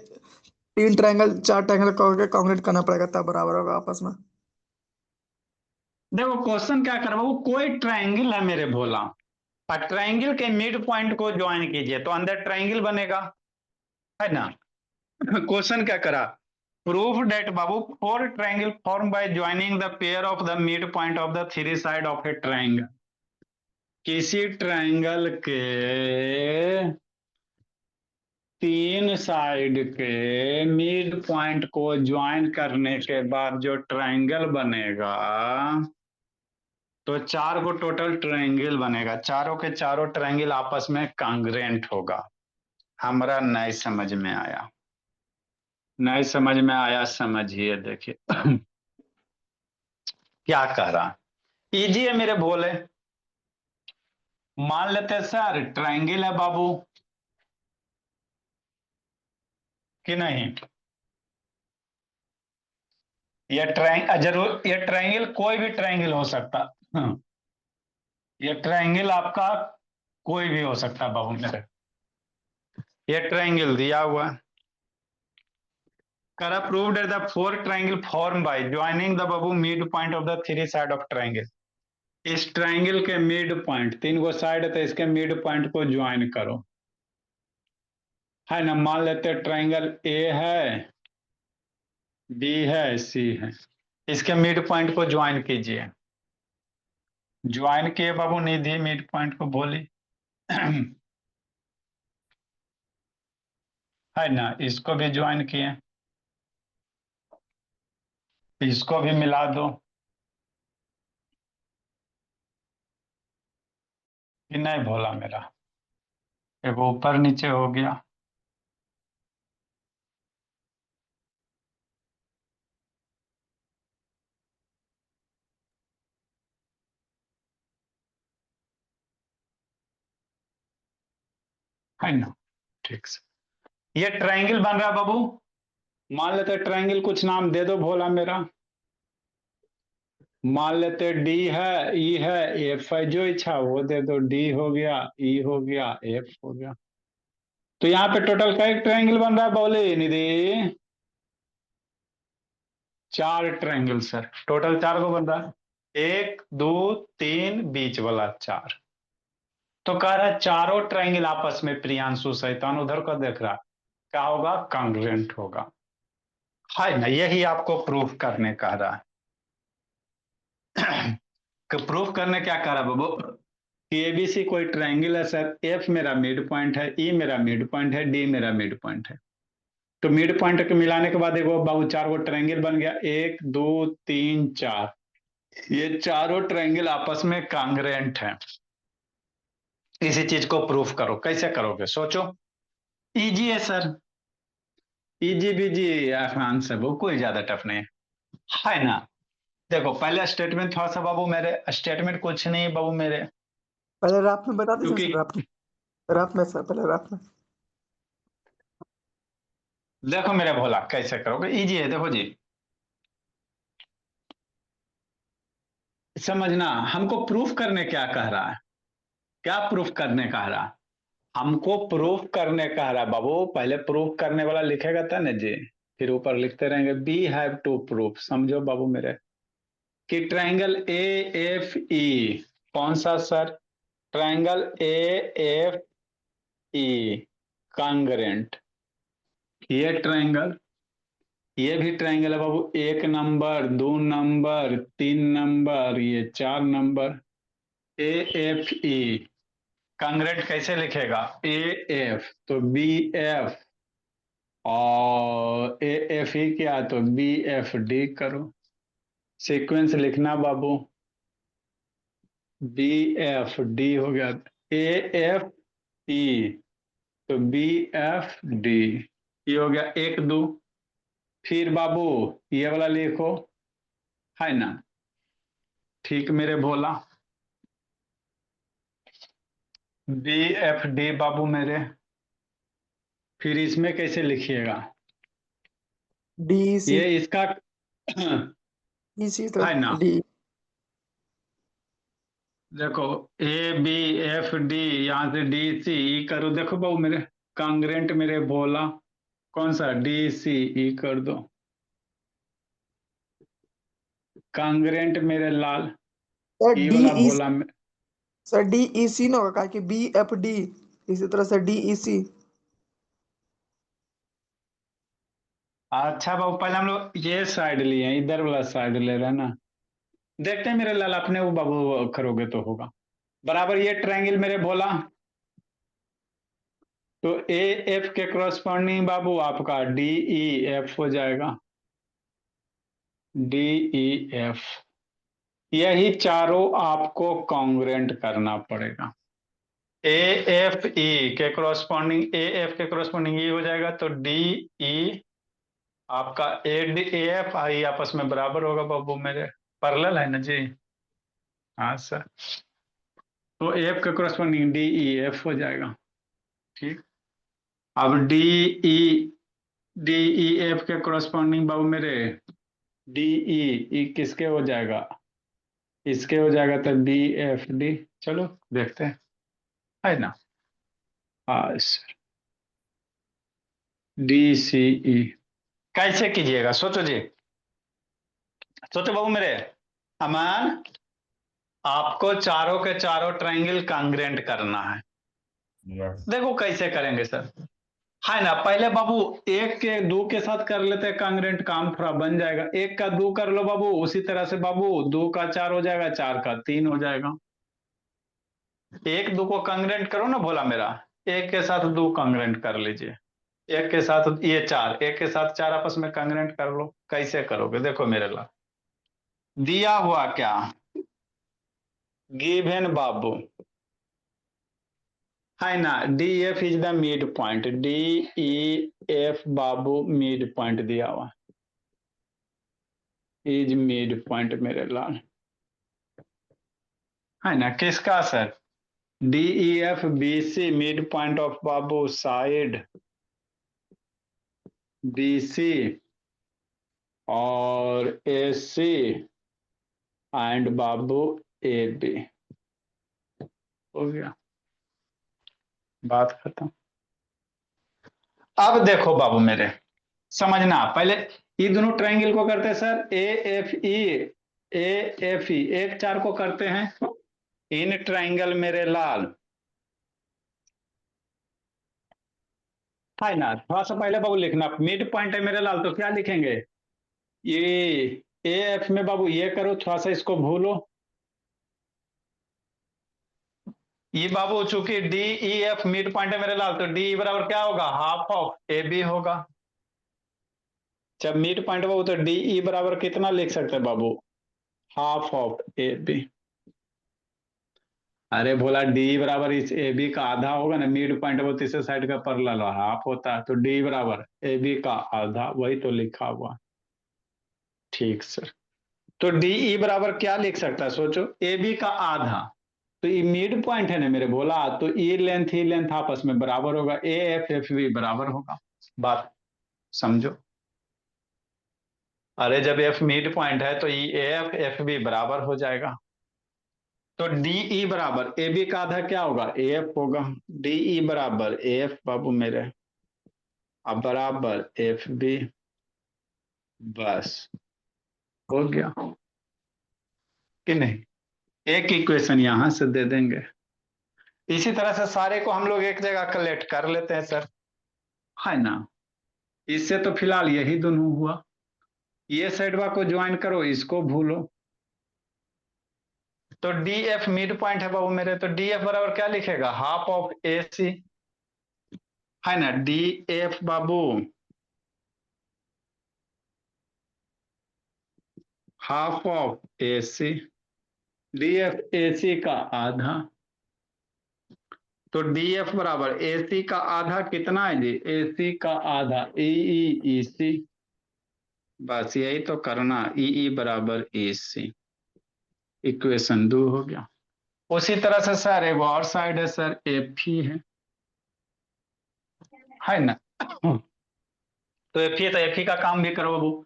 तीन ट्रायंगल चार ट्रायंगल करके कॉन्ग्रुएंट करना पड़ेगा, तब बराबर होगा आपस में। देखो क्वेश्चन क्या कर वो कोई ट्रायंगल है मेरे भोला, और ट्रायंगल के मिड पॉइंट को ज्वाइन कीजिए तो अंदर ट्रायंगल बनेगा, है ना। क्वेश्चन क्या करा, प्रूफ डेट बाबू four triangle form by joining the pair of the mid point of the three side of a triangle. किसी ट्रायंगल के तीन साइड के मिड पॉइंट को ज्वाइन करने के बाद जो ट्रायंगल बनेगा, तो चार को टोटल ट्रायंगल बनेगा, चारों के चारों ट्रायंगल आपस में कांग्रेंट होगा। हमारा नहीं समझ में आया, नहीं समझ में आया, समझिए देखिए। क्या कह रहा, इजी है मेरे भोले। मान लेते हैं सर ट्रायंगल है बाबू कि नहीं, ये ट्रायंगल जरूर, ये ट्रायंगल कोई भी ट्रायंगल हो सकता। ये ट्रायंगल आपका कोई भी हो सकता बाबू मेरे, ये ट्रायंगल दिया हुआ है। करा proved the four triangle form by joining the Babu mid point of the three side of triangle. इस ट्रायंगल के मिड पॉइंट, तीन को साइड है तो इसके मिड पॉइंट को ज्वाइन करो, है ना। मान लेते ट्रायंगल ए है, बी है, सी है, इसके मिड पॉइंट को ज्वाइन कीजिए। ज्वाइन किए बाबू निधि मिड पॉइंट को बोली, है ना। इसको भी ज्वाइन किए, इसको भी मिला दो, कि नहीं भोला मेरा, एक ऊपर नीचे हो गया। है ना, ठीक से ये ट्रायंगल बन रहा है बाबू। मान लेते ट्रायंगल कुछ नाम दे दो भोला मेरा। मान लेते डी है, ई है, एफ है, जो इच्छा वो दे दो, डी हो गया, ई हो गया, एफ हो गया। तो यहाँ पे टोटल का एक ट्रायंगल बन रहा है बोले निधि, चार ट्रायंगल सर, टोटल चार को बन रहा है, एक दो तीन बीच वाला चार। तो कह रहा है चारों ट्रायंगल आपस में प्रियांशु शैतान उधर का देख रहा है, क्या होगा, कांग्रेंट होगा, है ना। यही आपको प्रूफ करने कह रहा है। कि प्रूफ करने क्या कह रहा है बाबू, कि एबीसी कोई ट्रायंगल है सर, एफ मेरा मिड पॉइंट है, ई मेरा मिड पॉइंट है, डी मेरा मिड पॉइंट है। तो मिड पॉइंट के मिलाने के बाद देखो बाबू चार को ट्रायंगल बन गया, एक दो तीन चार, ये चारों ट्रायंगल आपस में कांग्रेंट है। इसी चीज को प्रूफ करो, कैसे करोगे सोचो, इजी है सर, इजी बीजी आसान से, वो कोई ज्यादा टफ नहीं है ना। देखो पहले स्टेटमेंट थोड़ा सा बाबू मेरे, स्टेटमेंट कुछ नहीं बाबू मेरे, पहले रात में बता दीजिए क्योंकि सर, रात में सर, पहले रात में। देखो मेरे भोला कैसे करोगे, इजी है देखो जी। समझना, हमको प्रूफ करने क्या कह रहा है, क्या प्रूफ करने कह रहा है, हमको प्रूफ करने कह रहा है बाबू। पहले प्रूफ करने वाला लिखेगा था ना जी, फिर ऊपर लिखते रहेंगे बी हैव टू प्रूफ। समझो बाबू मेरे, कि ट्रायंगल ए एफ ई, कौन सा sir, triangle A F E congruent, ये ट्रायंगल, ये भी ट्रायंगल है बाबू, एक नंबर, दो नंबर, तीन नंबर, ये चार नंबर, ए एफ ई कांग्रेंट कैसे लिखेगा, ए एफ तो बी एफ, और ए एफ ही क्या तो बी एफ डी करो, सीक्वेंस लिखना बाबू, बी एफ डी हो गया, ए एफ ई तो बी एफ डी, ये हो गया एक दो। फिर बाबू ये वाला लिखो, है ना, ठीक मेरे भोला, बी एफ डी बाबू मेरे। फिर इसमें कैसे लिखिएगा, डी सी, ये इसका ई सी तो है ना, डी। देखो ए बी एफ डी, यहाँ से डी सी ई करो, देखो बाबू मेरे कांग्रेंट मेरे भोला, कौन सा, डी सी ई कर दो, कांग्रेंट मेरे लाल, सर ई डी वाला ई बोला मैं। सर डी ई सी ना होगा, क्या कि बी एफ डी, इसी तरह से डी ई सी। अच्छा बाबू, पहले हम लोग ये साइड लिए हैं, इधर वाला साइड ले रहे हैं ना। देखते हैं मेरे लाल, अपने वो बाबू करोगे तो होगा बराबर। ये ट्रायंगल मेरे बोला, तो ए एफ के क्रॉसपोंडिंग बाबू आपका डी ई एफ हो जाएगा, डी ई एफ। यही चारों आपको कॉन्ग्रुएंट करना पड़ेगा। ए एफ ई के क्रॉसपोंडिंग, ए एफ के क्रॉसपोंडिंग ई हो जाएगा, तो डी ई आपका A D A F I आपस में बराबर होगा बाबू मेरे, पैरेलल है ना जी। हाँ सर, तो एफ के क्रॉसपोंडिंग डी ई एफ हो जाएगा। ठीक, अब D E, D E F के क्रॉसपोंडिंग बाबू मेरे डी ई किसके हो जाएगा, इसके हो जाएगा, तो डी एफ डी। चलो देखते हैं, है ना। हाँ सर, डी सी ई कैसे कीजिएगा, सोचो जी, सोचो बाबू मेरे। अमन, आपको चारों के चारों ट्रायंगल कांग्रेंट करना है। देखो कैसे करेंगे सर, है ना। पहले बाबू एक के दो के साथ कर लेते हैं कांग्रेंट, काम थोड़ा बन जाएगा। एक का दो कर लो बाबू, उसी तरह से बाबू दो का चार हो जाएगा, चार का तीन हो जाएगा। एक दो को कांग्रेंट करो ना भोला मेरा, एक के साथ दो कांग्रेंट कर लीजिए, एक के साथ ये चार, एक के साथ चार आपस में कांग्रेंट कर लो। कैसे करोगे देखो मेरे ला, दिया हुआ क्या, गिवन बाबू, है ना। D F is the mid point, D E F Babu mid point दिया हुआ, इज मिड पॉइंट मेरे लाल, है ना। किसका sir, D E F B C mid point of बाबू साइड बी सी और A C and Babu A B. हो गया, बात खत्म। अब देखो बाबू मेरे, समझना पहले, ये दोनों ट्रायंगल को करते हैं sir A F E, A F ई, एक चार को करते हैं इन ट्रायंगल मेरे लाल, है ना। थोड़ा सा पहले बाबू लिखना, मिड पॉइंट है मेरे लाल, तो क्या लिखेंगे, ये ए एफ में बाबू ये करो, थोड़ा सा इसको भूलो। ये बाबू चूंकि D E F mid point है मेरे लाल, तो डी बराबर क्या होगा, हाफ ऑफ ए बी होगा। जब मिड पॉइंट बाबू, तो डी ई बराबर कितना लिख सकते हैं बाबू, हाफ ऑफ ए बी। अरे बोला डी बराबर इस ए बी का आधा होगा ना, मिड पॉइंट वो तीसरे साइड का पैरेलल हाफ होता है, तो डी बराबर ए बी का आधा, वही तो लिखा हुआ। ठीक सर, तो डी ई बराबर क्या लिख सकता है, सोचो, ए बी का आधा, तो ये मिड पॉइंट है ना मेरे बोला, तो ई लेंथ आपस में बराबर होगा, ए एफ एफ बी बराबर होगा। बात समझो, अरे जब एफ मिड पॉइंट है तो ई एफ एफ बी बराबर हो जाएगा। तो डी ई बराबर ए बी का आधा क्या होगा, ए एफ होगा, डी ई बराबर ए एफ बाबू मेरे, अब बराबर एफ बी, बस हो गया कि नहीं। एक इक्वेशन यहां से दे देंगे, इसी तरह से सारे को हम लोग एक जगह कलेक्ट कर लेते हैं सर, है ना। इससे तो फिलहाल यही दोनों हुआ, ये साइडवा को ज्वाइन करो, इसको भूलो। तो डी एफ मिड पॉइंट है बाबू मेरे, तो डी एफ बराबर क्या लिखेगा, हाफ ऑफ ए सी, है ना। डी एफ बाबू half of A C, D F A C का आधा, तो डी एफ बराबर ए सी का आधा कितना है जी, ए सी का आधा ई सी, बस यही तो करना, ई बराबर ए सी, इक्वेशन 2 हो गया। उसी तरह से सर एक और साइड है सर, एफ ही है ना। तो एफ ही, तो एफ ही का काम भी करो बाबू,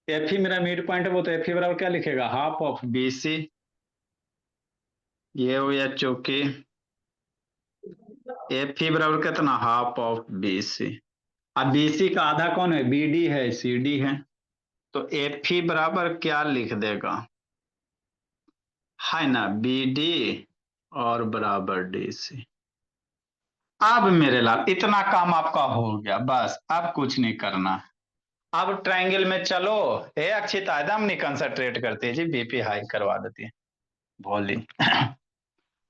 एफ ही मेरा मिड पॉइंट है वो, तो एफ ही बराबर क्या लिखेगा, हाफ ऑफ बी सी, ये हो गया चौकी, एफ ही बराबर कितना, हाफ ऑफ बी सी। अब बी सी का आधा कौन है, बी डी है, सी डी है, तो एफ ही बराबर क्या लिख देगा, है ना, बी डी और बराबर डी सी। अब मेरे लाल इतना काम आपका हो गया, बस अब कुछ नहीं करना। अब ट्रायंगल में चलो। ए अक्षिता एकदम नहीं कंसंट्रेट करती है जी, बीपी हाई करवा देती है भोली।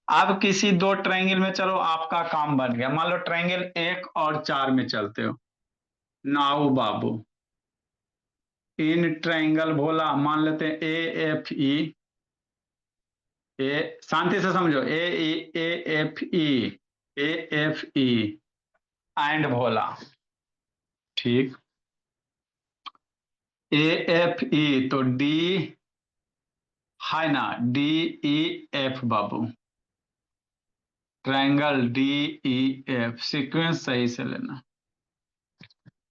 अब किसी दो ट्रायंगल में चलो, आपका काम बन गया। मान लो ट्रायंगल 1 और 4 में चलते हो। नाउ बाबू, इन ट्रायंगल भोला मान लेते हैं ए एफ ई। ए शांति से समझो, A F E, A F E and भोला, ठीक। ए एफ ई तो डी है ना, डी ई एफ बाबू, triangle D E F, sequence सही से लेना।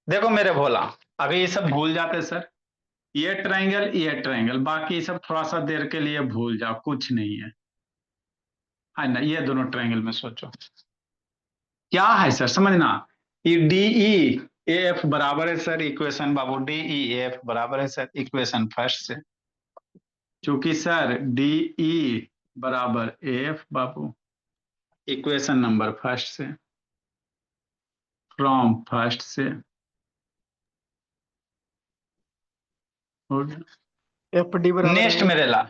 देखो मेरे भोला, अभी ये सब भूल जाते सर, ये ट्रायंगल, बाकी सब थोड़ा सा देर के लिए भूल जाओ, कुछ नहीं है ना। ये दोनों ट्रायंगल में सोचो क्या है सर, समझना। ये डी ई एफ बराबर है सर, इक्वेशन बाबू डी ई एफ बराबर है सर इक्वेशन फर्स्ट से, क्योंकि सर डी ई बराबर एफ बाबू इक्वेशन नंबर फर्स्ट से, फ्रॉम फर्स्ट से। एफ डी बराबर नेक्स्ट है मेरे ला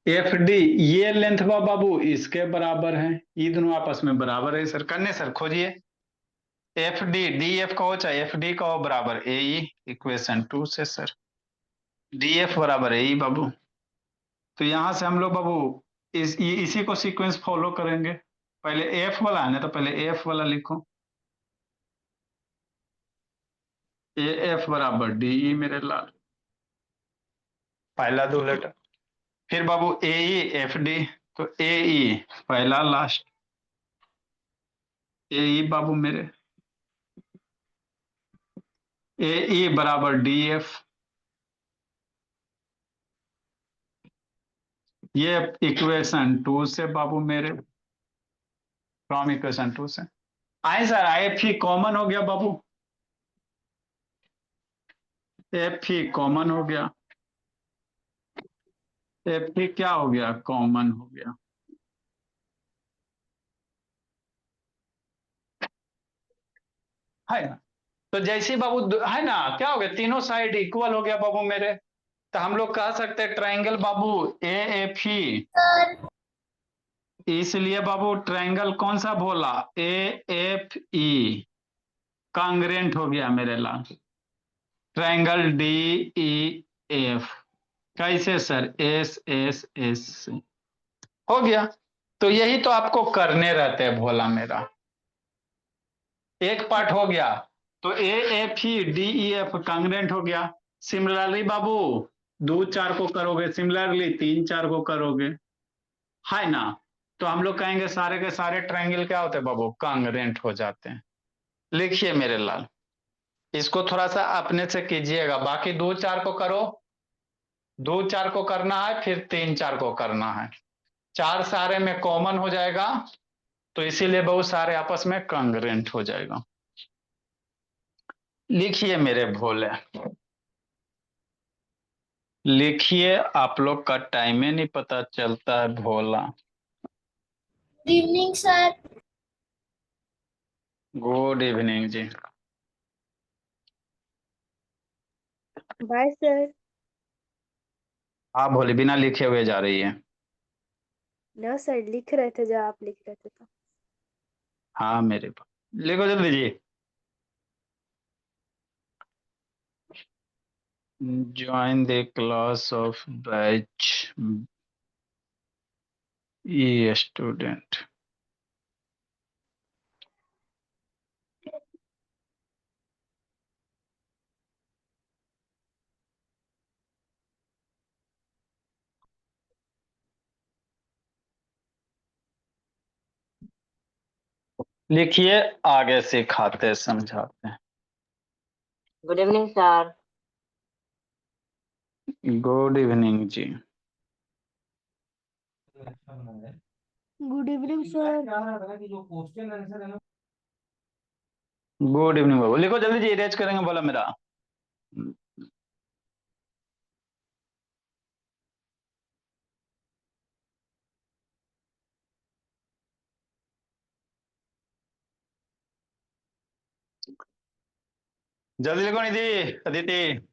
एफ डी, ये लेंथ बाबू इसके बराबर है, ये दोनों आपस में बराबर है सर। करने सर खोजिए, एफ डी डी एफ का हो चाहे एफ डी का हो बराबर ए ई, इक्वेशन 2 से सर डी एफ बराबर ए ई बाबू। तो यहां से हम लोग बाबू इसी को सीक्वेंस फॉलो करेंगे। पहले एफ वाला है ना, तो पहले एफ वाला लिखो, ए एफ बराबर डी ई मेरे लाल, पहला दो लेटर। फिर बाबू ए ई एफ डी, तो ए ई पहला लास्ट, ए ई बाबू मेरे, ए ई बराबर डी एफ, ये इक्वेशन 2 से बाबू मेरे, फ्रॉम इक्वेशन 2 से। आए सर, एफ ही कॉमन हो गया बाबू, एफ ही कॉमन हो गया, एफ ही क्या हो गया, कॉमन हो गया। है ना, तो जैसे बाबू है ना, क्या हो गया, तीनों साइड इक्वल हो गया बाबू मेरे। तो हम लोग कह सकते हैं ट्रायंगल बाबू ए एफ ही, इसलिए बाबू ट्रायंगल कौन सा बोला, ए एफ ई कांग्रेंट हो गया मेरे लाल, ट्रायंगल डी ई एफ। कैसे सर, एस एस एस हो गया। तो यही तो आपको करने रहते हैं भोला मेरा, एक पार्ट हो गया। तो A F he D E F congruent हो गया। सिमिलरली बाबू 2 4 को करोगे, सिमिलरली 3 4 को करोगे, है ना। तो हम लोग कहेंगे सारे के सारे ट्रायंगल क्या होते हैं बाबू, कांग्रेंट हो जाते हैं। लिखिए मेरे लाल, इसको थोड़ा सा अपने से कीजिएगा, बाकी 2 4 को करो, 2 4 को करना है, फिर 3 4 को करना है। 4 सारे में कॉमन हो जाएगा, तो इसीलिए बहुत सारे आपस में कांग्रेंट हो जाएगा। लिखिए मेरे भोले, लिखिए, आप लोग का टाइम ही नहीं पता चलता है भोला। Good evening sir. Good evening जी। Bye sir. आप भोले बिना लिखे हुए जा रही है। ना सर, लिख रहे थे जब आप लिख रहे थे तो। हाँ मेरे लिखो जल्दी जी। Join the class of batch E student. लिखिए, आगे सिखाते समझाते हैं। Good evening sir. Good evening जी। Good evening sir. Good evening बाबू, लिखो जल्दी जी, इरेज करेंगे बोला मेरा। जल्दी लिखो निधि, अदिति।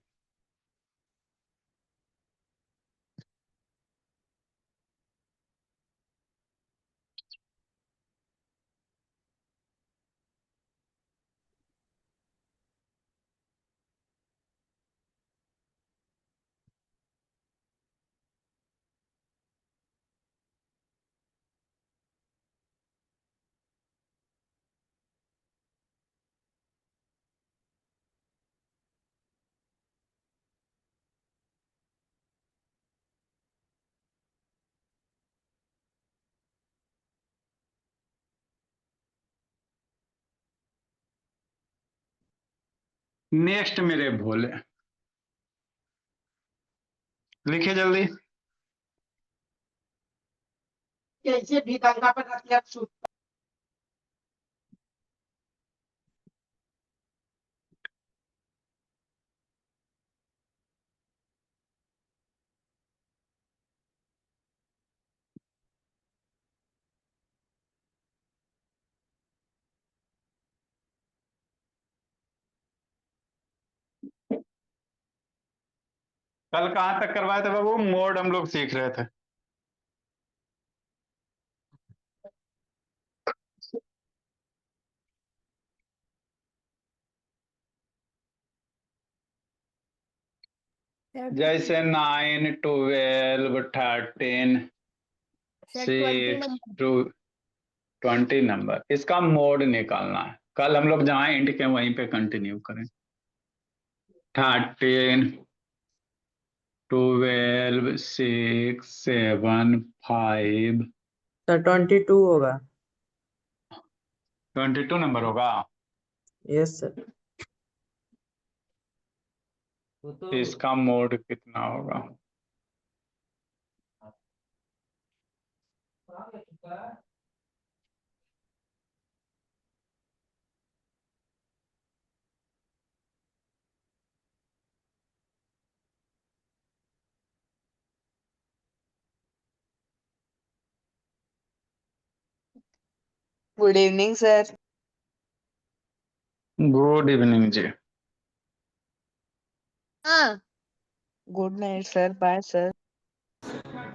नेक्स्ट मेरे भोले, लिखिए जल्दी। कैसे भी गंगा पर रतिया छूट। कल कहाँ तक करवाए थे बाबू? मोड हम लोग सीख रहे थे। सर जैसे 9, 12, 13, सर 20 6 नंबर। टू 20 नंबर, इसका मोड निकालना है। कल हम लोग जहां एंड के वहीं पे कंटिन्यू करें। 13, 12, 6, 7, 5। सर 22 होगा। 22 नंबर होगा। Yes sir. इसका मोड कितना होगा? Good evening sir. Good evening जी। हाँ good night sir, bye sir.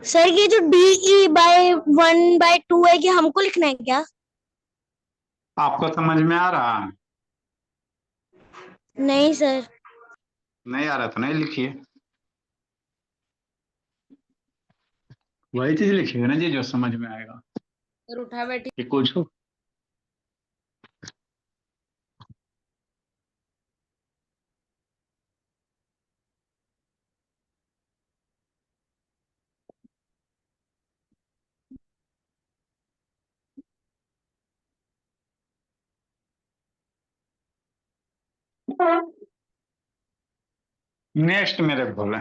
Sir, ये जो DE/1/2 है, ये हमको लिखना है क्या? आपको समझ में आ रहा है? नहीं सर। नहीं आ रहा तो नहीं लिखिए। वही चीज लिखिएगा ना जी जो समझ में आएगा। सर उठा बैठी। कि कुछ हो। नेक्स्ट मेरे भोले,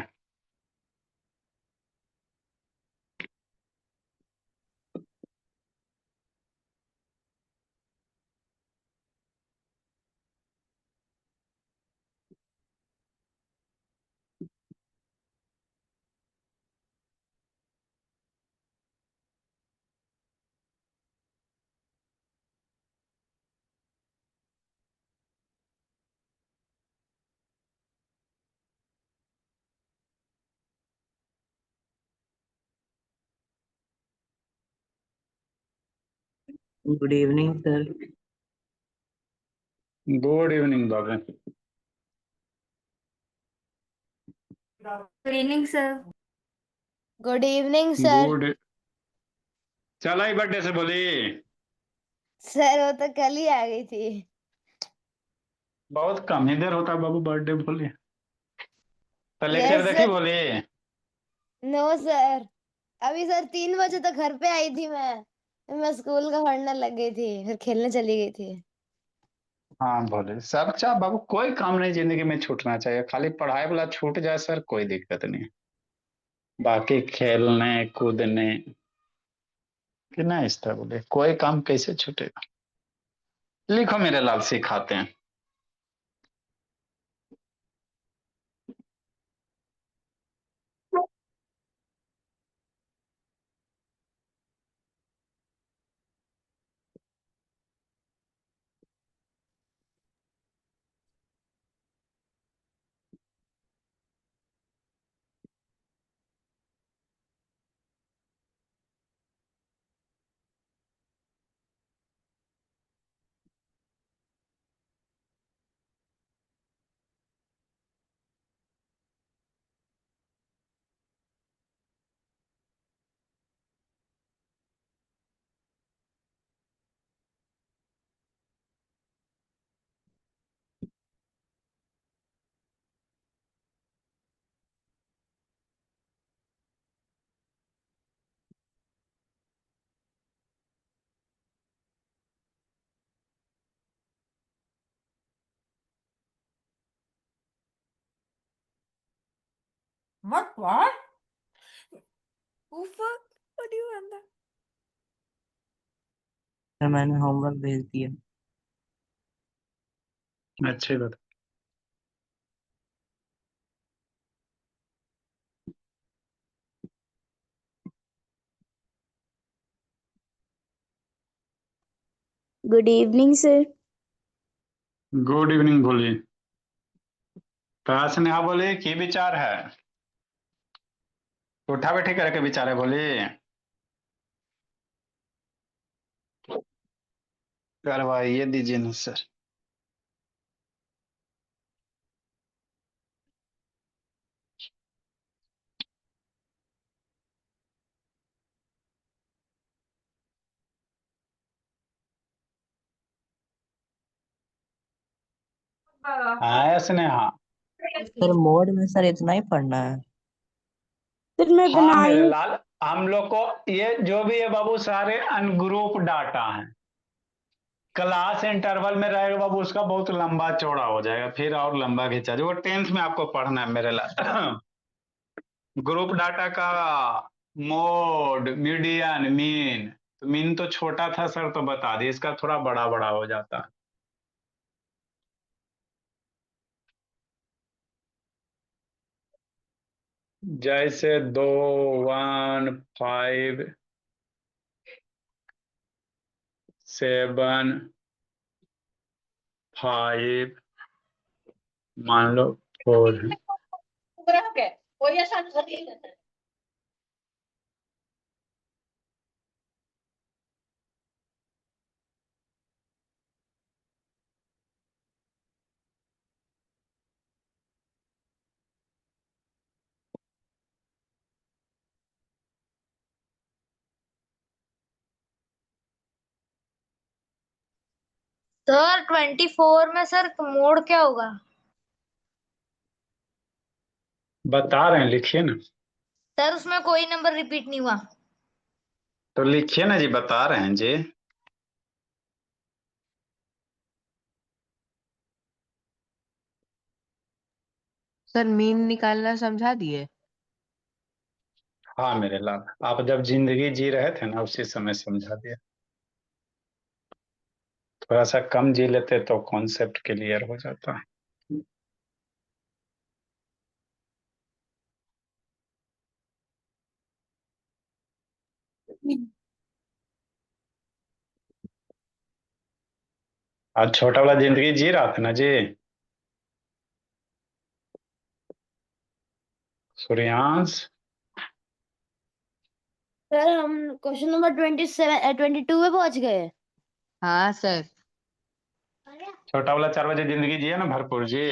good evening sir. Good evening बाबू। Good evening sir. Good evening sir. Good. चला ही बर्थडे से बोली। सर वो तो कल ही आ गई थी। बहुत कम ही देर होता है बाबू बर्थडे बोली। तो लेक्चर यस देखी सर। बोली। No sir. अभी सर 3 बजे तक घर पे आई थी मैं स्कूल का पढ़ने लग गई थी, फिर खेलने चली गई थी। हाँ बोले सब चाह बाबू, कोई काम नहीं जिंदगी में छूटना चाहिए, खाली पढ़ाई वाला छूट जाए सर कोई दिक्कत नहीं। बाकी खेलने कूदने कि नहीं, इस तरह बोले कोई काम कैसे छूटेगा। लिखो मेरे लाल सिखाते हैं। What? Oh fuck! What do you want that? Sir मैंने होमवर्क भेज दिया। अच्छी बात। Good evening sir. Good evening बोलिए। कहाँ से नेहा बोली, की विचार है? उठा बैठी करके विचार है बोली। करवाइए दीजिए ना सर। हाँ स्नेहा। सर मोड में सर इतना ही पढ़ना है। सर मैं हाँ बनाई मेरे हूँ। लाल, हम लोग को ये जो भी है बाबू सारे अनग्रुप डाटा हैं। क्लास इंटरवल में रहेगा बाबू, उसका बहुत लंबा चौड़ा हो जाएगा, फिर और लंबा खींचा जो 10th में आपको पढ़ना है मेरे लाल। ग्रुप डाटा का मोड, मीडियन, मीन। तो मीन तो छोटा था सर तो बता दिए, इसका थोड़ा बड़ा बड़ा हो जाता है। जैसे 2, 1, 5, 7, 5, मान लो 4 है। सर 24 में सर मोड क्या होगा? बता रहे हैं, लिखिए ना। सर उसमें कोई नंबर रिपीट नहीं हुआ। तो लिखिए ना जी, बता रहे हैं जी। सर मीन निकालना समझा दिए। हाँ मेरे लाल, आप जब जिंदगी जी रहे थे ना उसी समय समझा दिया। थोड़ा सा कम जी लेते तो कॉन्सेप्ट क्लियर हो जाता। आज छोटा वाला जिंदगी जी रहा था ना जी। सूर्यांश। सर हम क्वेश्चन नंबर 22 पे पहुंच गए। हाँ सर। छोटा वाला 4 बजे जिंदगी जिया ना भरपूर जी।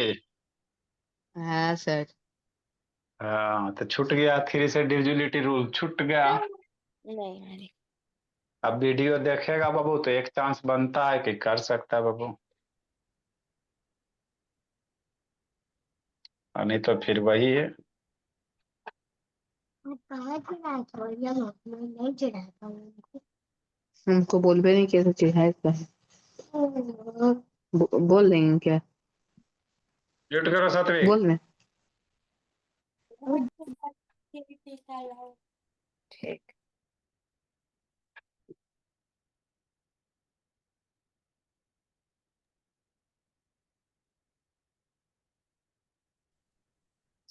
हाँ सर। हाँ तो छूट गया, 3 से डिविजिबिलिटी रूल छूट गया। नहीं अब वीडियो देखेगा बाबू तो एक चांस बनता है कि कर सकता है बाबू, और नहीं तो फिर वही है। हमको बोल भी नहीं कैसे चिढ़ा इसका है। बोल देंगे क्या? म्यूट करो सात्विक। बोल रहे। ठीक।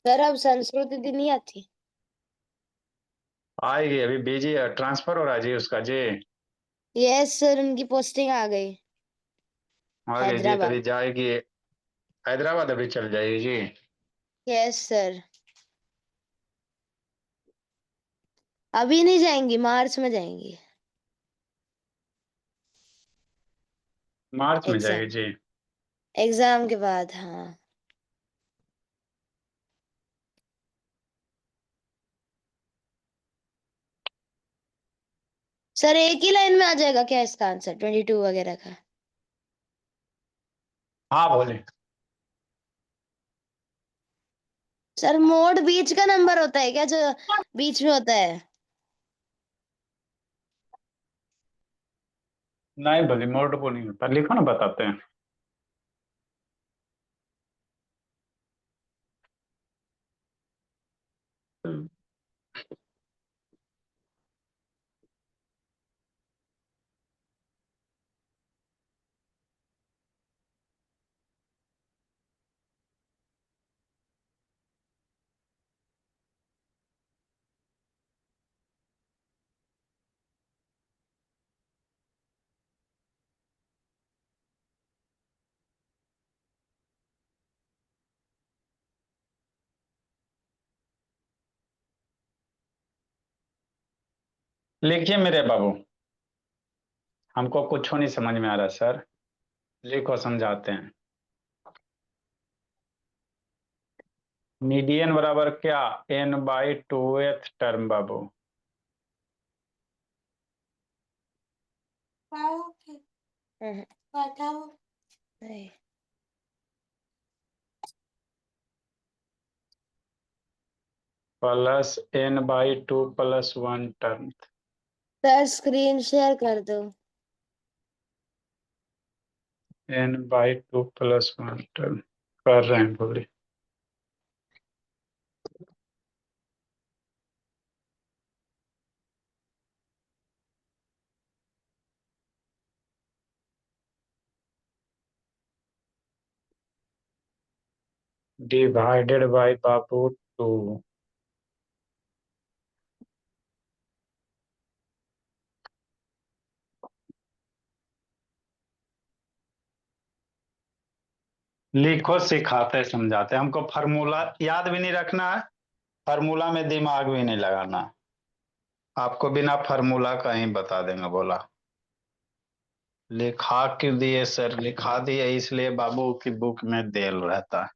सर अब संस्कृत दीदी नहीं आती। आएगी, अभी बिजी है, ट्रांसफर हो रहा है जी उसका जी। यस सर उनकी पोस्टिंग आ गई आगे जी, हैदराबाद। तभी जाएगी हैदराबाद, अभी चल जाएगी जी। यस सर अभी नहीं जाएंगी, मार्च में जाएंगी। मार्च में जाएगी एग्जाम जी। एग्जाम के बाद हाँ। सर एक ही लाइन में आ जाएगा क्या इसका आंसर 22 वगैरह का? हाँ बोले। सर मोड बीच का नंबर होता है क्या, जो बीच में होता है? नहीं बोली, मोड को नहीं होता, लिखो ना बताते हैं। लिखिए मेरे बाबू, हमको कुछ नहीं समझ में आ रहा सर, लिखो समझाते हैं। मीडियन बराबर क्या, n/2th टर्म बाबू। हम्म, नहीं। Plus n/2 + 1 term. Sir screen share कर दो। n/2 + 1 टर्म कर रहे हैं बोले। डिवाइडेड बाय बाबू 2। लिखो, सिखाते हैं, समझाते हैं। हमको फार्मूला याद भी नहीं रखना है, फार्मूला में दिमाग भी नहीं लगाना। आपको बिना फार्मूला का ही बता देंगे बोला। लिखा क्यों दिए सर, लिखा दिए इसलिए बाबू की बुक में देल रहता है।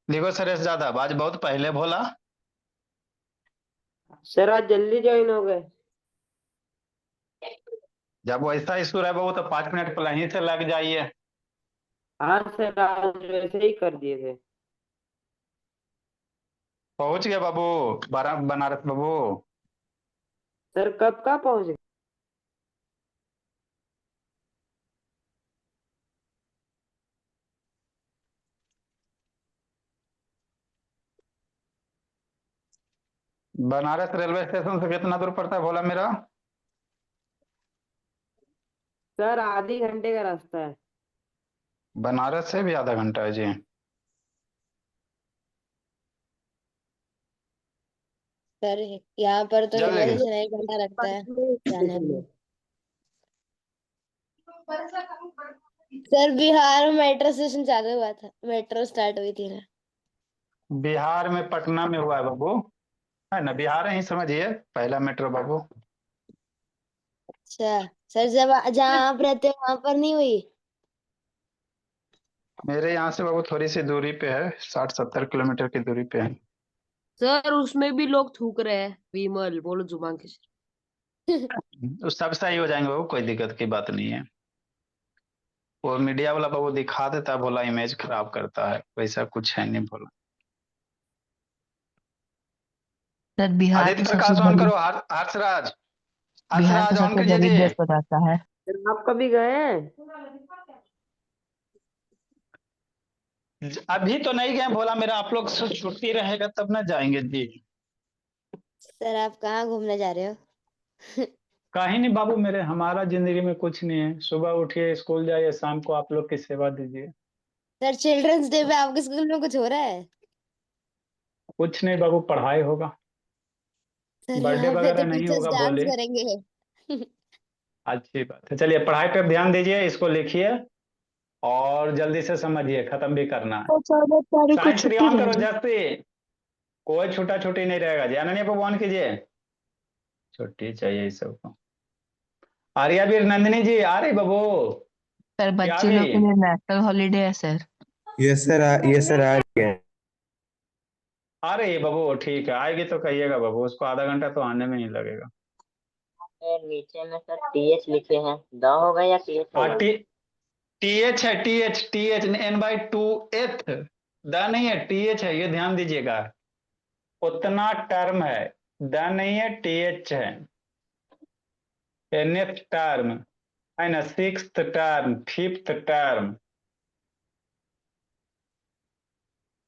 लिखो सर, ज्यादा आज बहुत पहले बोला। सर आज जल्दी ज्वाइन हो गए। जब वैसा इशू रहे बाबू तो 5 मिनट पहले ही से लग जाइए। हाँ सर आज वैसे ही कर दिए थे। पहुंच गए बाबू बनारस बाबू। सर कब का पहुंच गए? बनारस रेलवे स्टेशन से कितना दूर पड़ता है भोला मेरा? सर आधे घंटे का रास्ता है। बनारस से भी आधा घंटा है जी। सर यहाँ पर तो जल्दी। रेलवे स्टेशन 1 घंटा लगता है जाने में। सर बिहार में मेट्रो स्टेशन चालू हुआ था, मेट्रो स्टार्ट हुई थी ना। बिहार में पटना में हुआ है बाबू, है ना, बिहार है ही समझिए, पहला मेट्रो बाबू। अच्छा सर, जब जहाँ आप रहते हो वहां पर नहीं हुई? मेरे यहाँ से बाबू थोड़ी सी दूरी पे है, 60-70 किलोमीटर की दूरी पे है। सर उसमें भी लोग थूक रहे हैं, विमल बोलो जुबान के। उस सब सही हो जाएंगे बाबू, कोई दिक्कत की बात नहीं है। वो मीडिया वाला बाबू दिखा देता है, बोला इमेज खराब करता है, वैसा कुछ है नहीं बोला। सर बिहार आदित्य तो सबसे प्रकाश ऑन बड़ी करो, हर्षराज, बिहार तो हर्षराज ऑन सबसे कीजिए बड़ी जी। देश बताता है। सर आप कभी गए हैं? अभी तो नहीं गए भोला मेरा, आप लोग से छुट्टी रहेगा तब ना जाएंगे जी। सर आप कहाँ घूमने जा रहे हो? कहीं नहीं बाबू मेरे, हमारा जिंदगी में कुछ नहीं है। सुबह उठिए, स्कूल जाइए, शाम को आप लोग की सेवा दीजिए। सर चिल्ड्रंस डे पे आपके स्कूल में कुछ हो रहा है? कुछ नहीं बाबू, पढ़ाई होगा, सर बर्थडे यहाँ पे तो वगैरह नहीं टीचर्स होगा डांस बोले। करेंगे। अच्छी बात है, चलिए पढ़ाई पे ध्यान दीजिए, इसको लिखिए और जल्दी से समझिए, खत्म भी करना है। तो 14 तारीख को साइंस छुट्टी ऑन करो रहेगी। जस्ती, कोई छूटा छुट्टी नहीं रहेगा जी। अनन्या पे ऑन कीजिए, छुट्टी चाहिए इस सबको। आर्यावीर नंदिनी जी आ रही बाबू? सर क्या आ बच्चे लोग गई? के लिए नेशनल हॉलीडे है sir. Yes sir, yes sir आ रही है। आ रही है बाबू, ठीक है, आएगी तो कहिएगा बाबू, उसको आधा घंटा तो आने में ही लगेगा। सर नीचे में सर TH लिखे हैं, द होगा या TH हाँ होगा? TH है, TH n/2 एथ, द नहीं है, TH है, ये ध्यान दीजिएगा। उतना टर्म है, द नहीं है, TH है। nth टर्म है ना, 6th term, 5th term.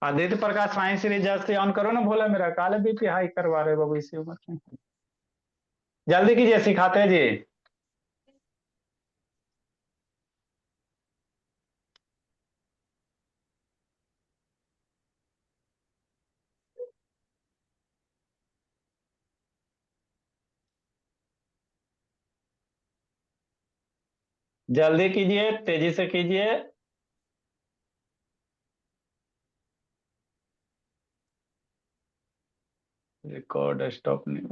Aditya Prakash science series से ऑन करो ना भोला मेरा, काले बीपी हाई करवा रहे बाबू इसी उम्र में। जल्दी कीजिए, सिखाते हैं जी। जल्दी कीजिए, तेजी से कीजिए। रिकॉर्ड स्टॉप नहीं